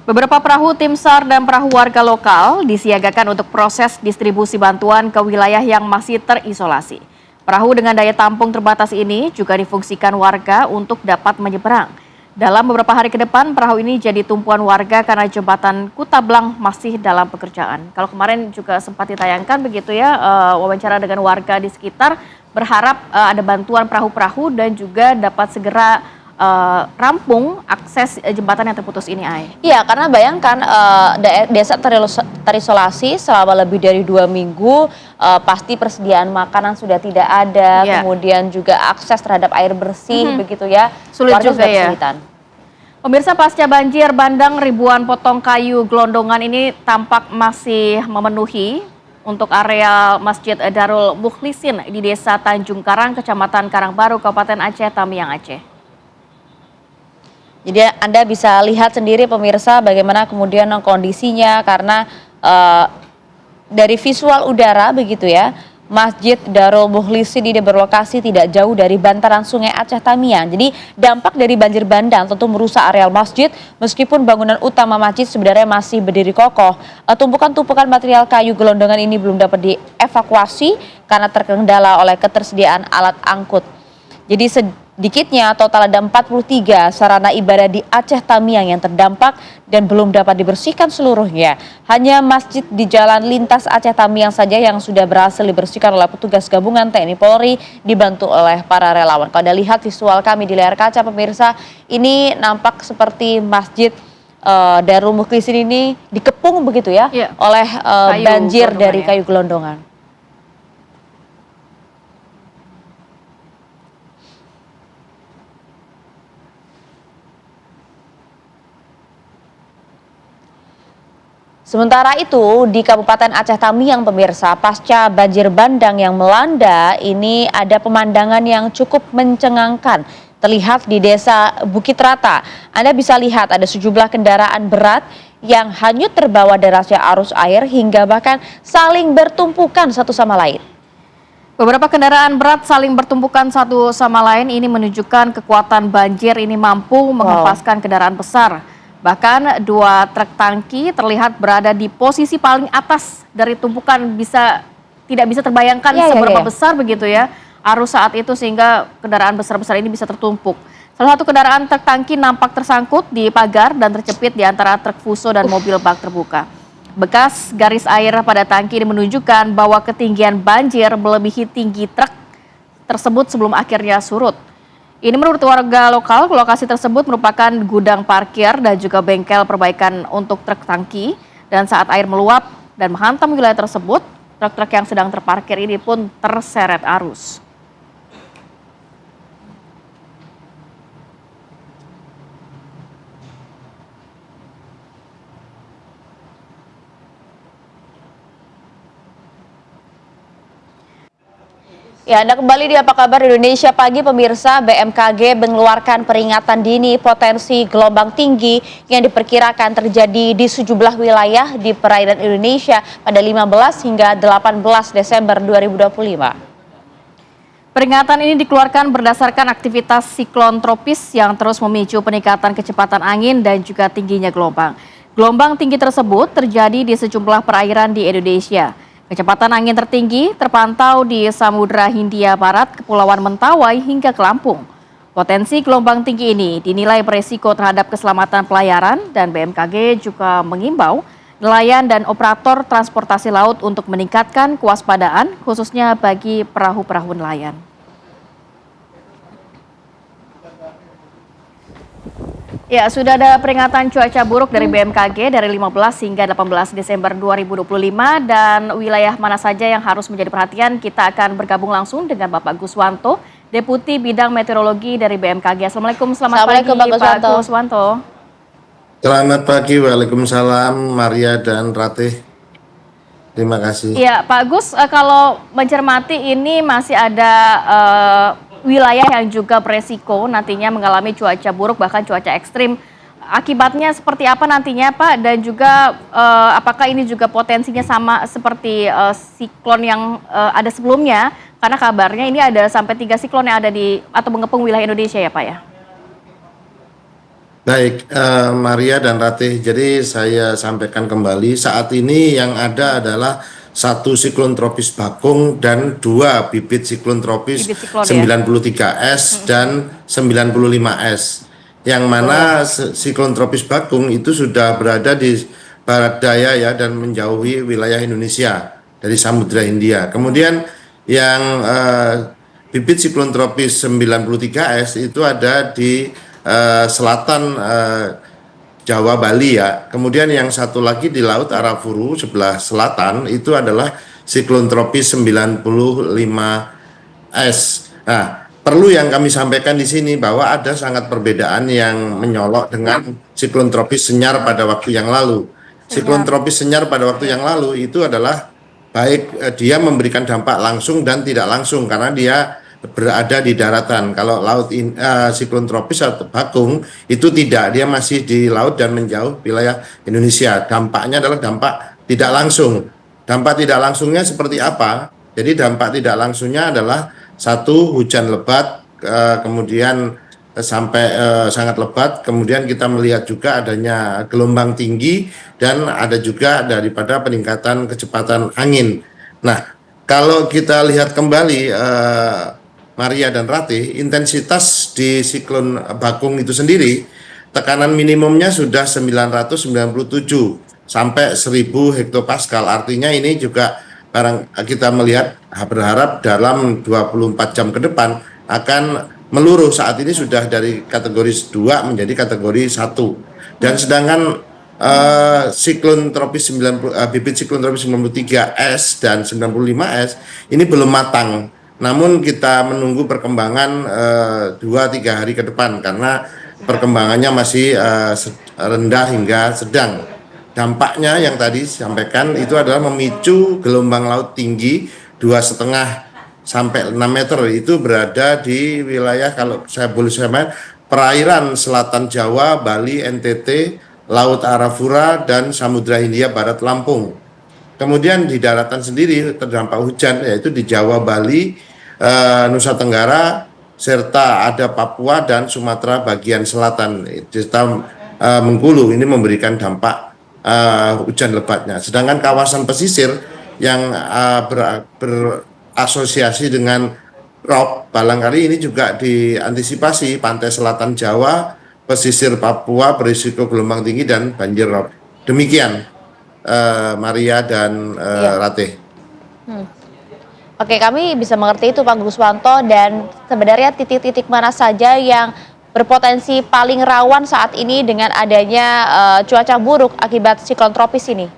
Beberapa perahu tim SAR dan perahu warga lokal disiagakan untuk proses distribusi bantuan ke wilayah yang masih terisolasi. Perahu dengan daya tampung terbatas ini juga difungsikan warga untuk dapat menyeberang. Dalam beberapa hari ke depan, perahu ini jadi tumpuan warga karena jembatan Kutablang masih dalam pekerjaan. Kalau kemarin juga sempat ditayangkan begitu ya, wawancara dengan warga di sekitar, berharap ada bantuan perahu-perahu dan juga dapat segera rampung akses jembatan yang terputus ini, Ai. Iya, karena bayangkan desa terisolasi selama lebih dari 2 minggu, pasti persediaan makanan sudah tidak ada, kemudian juga akses terhadap air bersih begitu ya. Sulit juga ya. Pemirsa, pasca banjir bandang, ribuan potong kayu gelondongan ini tampak masih memenuhi untuk area Masjid Darul Mukhlisin di Desa Tanjung Karang, Kecamatan Karangbaru, Kabupaten Aceh Tamiang Aceh. Jadi Anda bisa lihat sendiri pemirsa bagaimana kemudian kondisinya karena dari visual udara begitu ya, Masjid Darul Mukhlisin ini berlokasi tidak jauh dari bantaran Sungai Aceh Tamiang. Jadi dampak dari banjir bandang tentu merusak areal masjid meskipun bangunan utama masjid sebenarnya masih berdiri kokoh. Tumpukan-tumpukan material kayu gelondongan ini belum dapat dievakuasi karena terkendala oleh ketersediaan alat angkut. Jadi sedikitnya total ada 43 sarana ibadah di Aceh Tamiang yang terdampak dan belum dapat dibersihkan seluruhnya. Hanya masjid di Jalan Lintas Aceh Tamiang saja yang sudah berhasil dibersihkan oleh petugas gabungan TNI Polri dibantu oleh para relawan. Kalau Anda lihat visual kami di layar kaca pemirsa, ini nampak seperti masjid Darul Mukhlisin ini dikepung begitu ya, oleh banjir dari kayu gelondongan. Sementara itu di Kabupaten Aceh Tamiang pemirsa, pasca banjir bandang yang melanda ini ada pemandangan yang cukup mencengangkan terlihat di desa Bukit Rata. Anda bisa lihat ada sejumlah kendaraan berat yang hanyut terbawa derasnya arus air hingga bahkan saling bertumpukan satu sama lain. Beberapa kendaraan berat saling bertumpukan satu sama lain ini menunjukkan kekuatan banjir ini mampu menghempaskan kendaraan besar. Bahkan 2 truk tangki terlihat berada di posisi paling atas dari tumpukan, tidak bisa terbayangkan seberapa besar begitu ya arus saat itu sehingga kendaraan besar-besar ini bisa tertumpuk. Salah satu kendaraan truk tangki nampak tersangkut di pagar dan terjepit di antara truk fuso dan mobil bak terbuka. Bekas garis air pada tangki ini menunjukkan bahwa ketinggian banjir melebihi tinggi truk tersebut sebelum akhirnya surut. Ini menurut warga lokal, lokasi tersebut merupakan gudang parkir dan juga bengkel perbaikan untuk truk tangki. Dan saat air meluap dan menghantam wilayah tersebut, truk-truk yang sedang terparkir ini pun terseret arus. Ya, Anda kembali di Apa Kabar Indonesia Pagi pemirsa. BMKG mengeluarkan peringatan dini potensi gelombang tinggi yang diperkirakan terjadi di sejumlah wilayah di perairan Indonesia pada 15 hingga 18 Desember 2025. Peringatan ini dikeluarkan berdasarkan aktivitas siklon tropis yang terus memicu peningkatan kecepatan angin dan juga tingginya gelombang. Gelombang tinggi tersebut terjadi di sejumlah perairan di Indonesia. Kecepatan angin tertinggi terpantau di Samudra Hindia Barat, Kepulauan Mentawai hingga ke Lampung. Potensi gelombang tinggi ini dinilai beresiko terhadap keselamatan pelayaran dan BMKG juga mengimbau nelayan dan operator transportasi laut untuk meningkatkan kewaspadaan khususnya bagi perahu-perahu nelayan. Ya, sudah ada peringatan cuaca buruk dari BMKG dari 15 hingga 18 Desember 2025 dan wilayah mana saja yang harus menjadi perhatian. Kita akan bergabung langsung dengan Bapak Guswanto, Deputi Bidang Meteorologi dari BMKG. Assalamualaikum, selamat pagi Pak Guswanto. Selamat pagi, waalaikumsalam Maria dan Ratih. Terima kasih. Ya, Pak Gus, kalau mencermati ini masih ada wilayah yang juga beresiko nantinya mengalami cuaca buruk bahkan cuaca ekstrim. Akibatnya seperti apa nantinya Pak? Dan juga apakah ini juga potensinya sama seperti siklon yang ada sebelumnya? Karena kabarnya ini ada sampai 3 siklon yang ada di atau mengepung wilayah Indonesia ya Pak ya? Baik, Maria dan Ratih, jadi saya sampaikan kembali saat ini yang ada adalah 1 siklon tropis Bakung dan 2 bibit siklon tropis 93S dan 95S. Yang mana siklon tropis Bakung itu sudah berada di barat daya ya dan menjauhi wilayah Indonesia dari Samudra Hindia. Kemudian yang bibit siklon tropis 93S itu ada di selatan Jawa Bali ya. Kemudian yang satu lagi di Laut Arafuru sebelah selatan itu adalah siklon tropis 95S. Nah, perlu yang kami sampaikan di sini bahwa ada sangat perbedaan yang menyolok dengan siklon tropis Senyar pada waktu yang lalu. Siklon tropis Senyar pada waktu yang lalu itu adalah baik dia memberikan dampak langsung dan tidak langsung karena dia berada di daratan. Kalau siklon tropis atau Bakung itu tidak, dia masih di laut dan menjauh wilayah Indonesia. Dampaknya adalah dampak tidak langsung. Dampak tidak langsungnya seperti apa? Jadi dampak tidak langsungnya adalah 1 hujan lebat, kemudian sampai sangat lebat, kemudian kita melihat juga adanya gelombang tinggi dan ada juga daripada peningkatan kecepatan angin. Nah, kalau kita lihat kembali Maria dan Ratih, intensitas di siklon Bakung itu sendiri, tekanan minimumnya sudah 997 sampai 1000 hektopascal. Artinya ini juga kita melihat berharap dalam 24 jam ke depan akan meluruh. Saat ini sudah dari kategori 2 menjadi kategori 1. Dan sedangkan siklon tropis 90, bibit siklon tropis 93S dan 95S ini belum matang. Namun kita menunggu perkembangan 2-3 hari ke depan karena perkembangannya masih rendah hingga sedang. Dampaknya yang tadi disampaikan itu adalah memicu gelombang laut tinggi 2,5 sampai 6 meter. Itu berada di wilayah, kalau saya boleh sampaikan, perairan selatan Jawa, Bali, NTT, Laut Arafura, dan Samudra Hindia Barat Lampung. Kemudian di daratan sendiri terdampak hujan, yaitu di Jawa, Bali, Nusa Tenggara, serta ada Papua dan Sumatera bagian selatan. Serta Bengkulu ini memberikan dampak hujan lebatnya. Sedangkan kawasan pesisir yang berasosiasi dengan rob, barangkali ini juga diantisipasi. Pantai selatan Jawa, pesisir Papua berisiko gelombang tinggi dan banjir rob. Demikian Maria dan Ratih. Oke, kami bisa mengerti itu Pak Guswanto, dan sebenarnya titik-titik mana saja yang berpotensi paling rawan saat ini dengan adanya cuaca buruk akibat siklon tropis ini?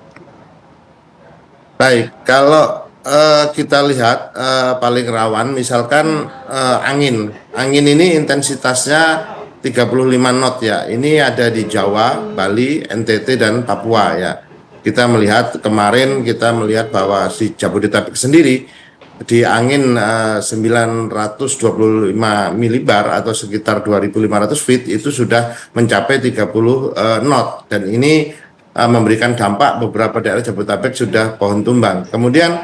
Baik, kalau kita lihat paling rawan misalkan angin ini intensitasnya 35 knot ya. Ini ada di Jawa, Bali, NTT, dan Papua ya. Kita melihat kemarin bahwa di Jabodetabek sendiri di angin 925 milibar atau sekitar 2.500 feet itu sudah mencapai 30 knot, dan ini memberikan dampak beberapa daerah Jabodetabek sudah pohon tumbang. Kemudian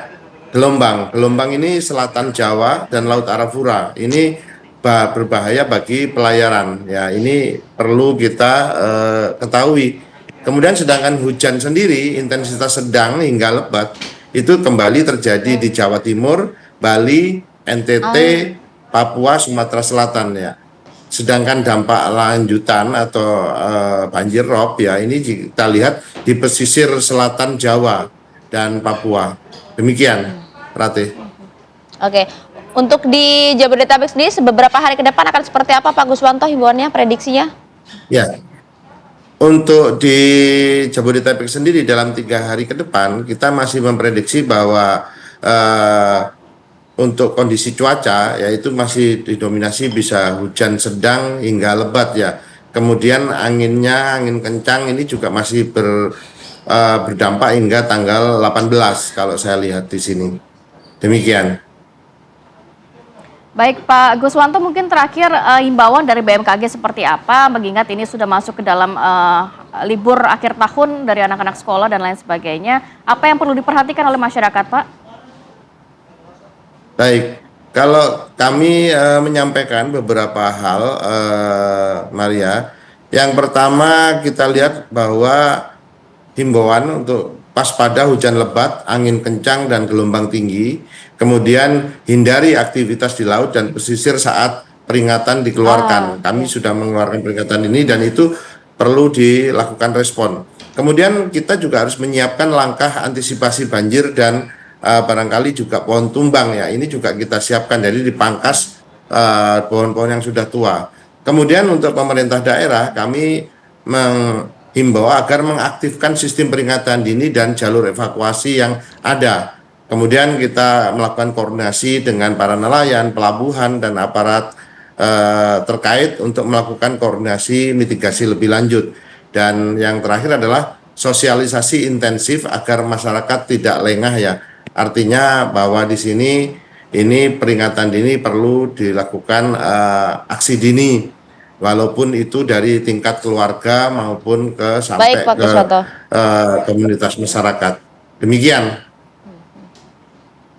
gelombang ini selatan Jawa dan Laut Arafura ini berbahaya bagi pelayaran ya, ini perlu kita ketahui. Kemudian sedangkan hujan sendiri intensitas sedang hingga lebat itu kembali terjadi di Jawa Timur, Bali, NTT, Papua, Sumatera Selatan ya. Sedangkan dampak lanjutan atau banjir rob ya ini kita lihat di pesisir selatan Jawa dan Papua. Demikian, Ratih. Oke, untuk di Jabodetabek sendiri beberapa hari ke depan akan seperti apa Pak Guswanto himbauannya, prediksinya? Ya. Untuk di Jabodetabek sendiri dalam 3 hari ke depan kita masih memprediksi bahwa untuk kondisi cuaca yaitu masih didominasi bisa hujan sedang hingga lebat ya. Kemudian angin kencang ini juga masih berdampak hingga tanggal 18 kalau saya lihat di sini. Demikian. Baik Pak Guswanto, mungkin terakhir himbauan dari BMKG seperti apa, mengingat ini sudah masuk ke dalam libur akhir tahun dari anak-anak sekolah dan lain sebagainya. Apa yang perlu diperhatikan oleh masyarakat, Pak? Baik, kalau kami menyampaikan beberapa hal, Maria. Yang pertama kita lihat bahwa himbauan untuk waspada hujan lebat, angin kencang, dan gelombang tinggi. Kemudian hindari aktivitas di laut dan pesisir saat peringatan dikeluarkan. Kami sudah mengeluarkan peringatan ini dan itu perlu dilakukan respon. Kemudian kita juga harus menyiapkan langkah antisipasi banjir dan barangkali juga pohon tumbang ya. Ini juga kita siapkan, jadi dipangkas pohon-pohon yang sudah tua. Kemudian untuk pemerintah daerah kami menghimbau agar mengaktifkan sistem peringatan dini dan jalur evakuasi yang ada. Kemudian kita melakukan koordinasi dengan para nelayan, pelabuhan, dan aparat terkait untuk melakukan koordinasi mitigasi lebih lanjut. Dan yang terakhir adalah sosialisasi intensif agar masyarakat tidak lengah ya. Artinya bahwa di sini ini peringatan dini perlu dilakukan aksi dini, walaupun itu dari tingkat keluarga maupun sampai ke komunitas masyarakat. Demikian.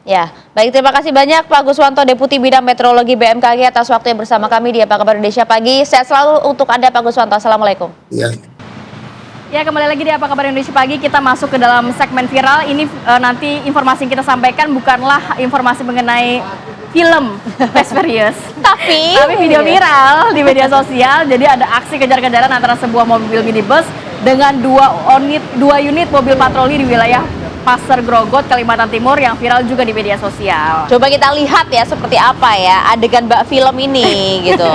Ya, baik, terima kasih banyak Pak Guswanto, Deputi Bidang Meteorologi BMKG atas waktu yang bersama kami di Apa Kabar Indonesia Pagi. Sehat selalu untuk Anda Pak Guswanto. Assalamualaikum. Ya. Ya, kembali lagi di Apa Kabar Indonesia Pagi, kita masuk ke dalam segmen viral. Ini nanti informasi yang kita sampaikan bukanlah informasi mengenai film Fast Furious, tapi video viral di media sosial. Jadi ada aksi kejar-kejaran antara sebuah mobil minibus dengan dua unit mobil patroli di wilayah Pasar Grogot, Kalimantan Timur yang viral juga di media sosial. Coba kita lihat ya seperti apa ya adegan bak film ini gitu.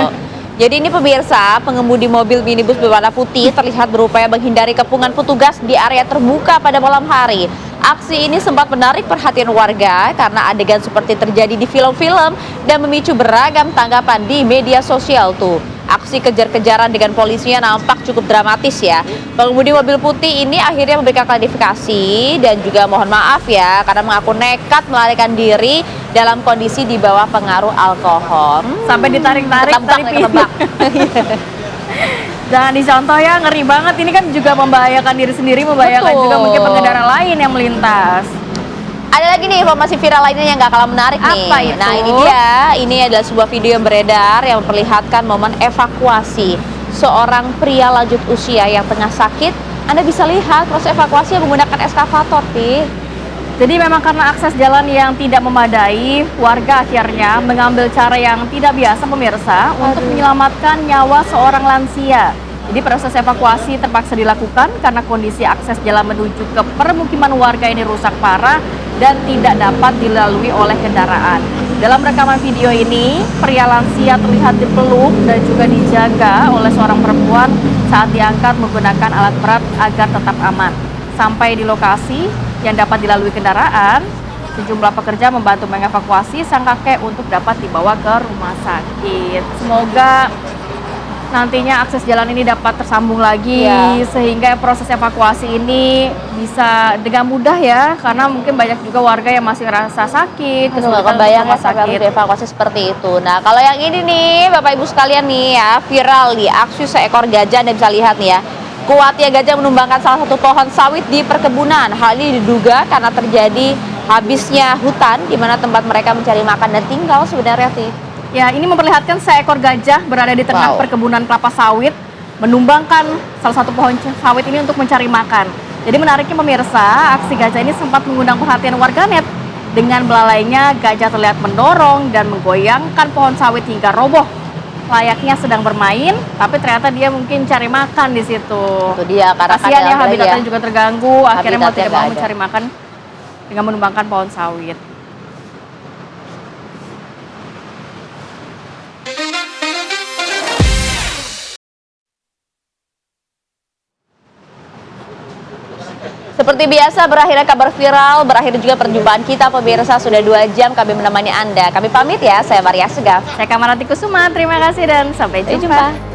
Jadi ini pemirsa, pengemudi mobil minibus berwarna putih terlihat berupaya menghindari kepungan petugas di area terbuka pada malam hari. Aksi ini sempat menarik perhatian warga karena adegan seperti terjadi di film-film dan memicu beragam tanggapan di media sosial tuh. Aksi kejar-kejaran dengan polisinya nampak cukup dramatis ya. Pengemudi mobil putih ini akhirnya memberikan klarifikasi dan juga mohon maaf ya karena mengaku nekat melarikan diri dalam kondisi di bawah pengaruh alkohol. Sampai ditarik-tarik, ketebak. Jangan dicontoh ya, ngeri banget. Ini kan juga membahayakan diri sendiri, membahayakan juga mungkin pengendara lain yang melintas. Ada lagi nih informasi viral lainnya yang gak kalah menarik nih. Apa itu? Nah ini dia, ini adalah sebuah video yang beredar yang memperlihatkan momen evakuasi seorang pria lanjut usia yang tengah sakit. Anda bisa lihat proses evakuasi yang menggunakan eskavator, Pi. Jadi memang karena akses jalan yang tidak memadai, warga akhirnya mengambil cara yang tidak biasa pemirsa untuk menyelamatkan nyawa seorang lansia. Jadi proses evakuasi terpaksa dilakukan karena kondisi akses jalan menuju ke permukiman warga ini rusak parah dan tidak dapat dilalui oleh kendaraan. Dalam rekaman video ini, pria lansia terlihat dipeluk dan juga dijaga oleh seorang perempuan saat diangkat menggunakan alat berat agar tetap aman. Sampai di lokasi yang dapat dilalui kendaraan, sejumlah pekerja membantu mengevakuasi sang kakek untuk dapat dibawa ke rumah sakit. Semoga nantinya akses jalan ini dapat tersambung lagi sehingga proses evakuasi ini bisa dengan mudah ya, karena mungkin banyak juga warga yang masih rasa sakit, Nggak kebayang ya sampai harus dievakuasi seperti itu. Nah kalau yang ini nih Bapak Ibu sekalian nih ya, viral nih aksi seekor gajah. Anda bisa lihat nih ya, kuatnya gajah menumbangkan salah satu pohon sawit di perkebunan. Hal ini diduga karena terjadi habisnya hutan di mana tempat mereka mencari makan dan tinggal sebenarnya sih. Ya, ini memperlihatkan seekor gajah berada di tengah perkebunan kelapa sawit, menumbangkan salah satu pohon sawit ini untuk mencari makan. Jadi menariknya pemirsa, aksi gajah ini sempat mengundang perhatian warganet. Dengan belalainya, gajah terlihat mendorong dan menggoyangkan pohon sawit hingga roboh. Layaknya sedang bermain, tapi ternyata dia mungkin cari makan di situ. Itu dia, karena kasihan ya, kan habitatnya juga terganggu, akhirnya mau habitatnya tidak mau nggak ada. mencari makan dengan menumbangkan pohon sawit. Seperti biasa berakhirnya kabar viral, berakhir juga perjumpaan kita pemirsa. Sudah 2 jam kami menemani Anda. Kami pamit ya, saya Maria Segaf. Saya Kamarati Kusuma, terima kasih dan sampai jumpa.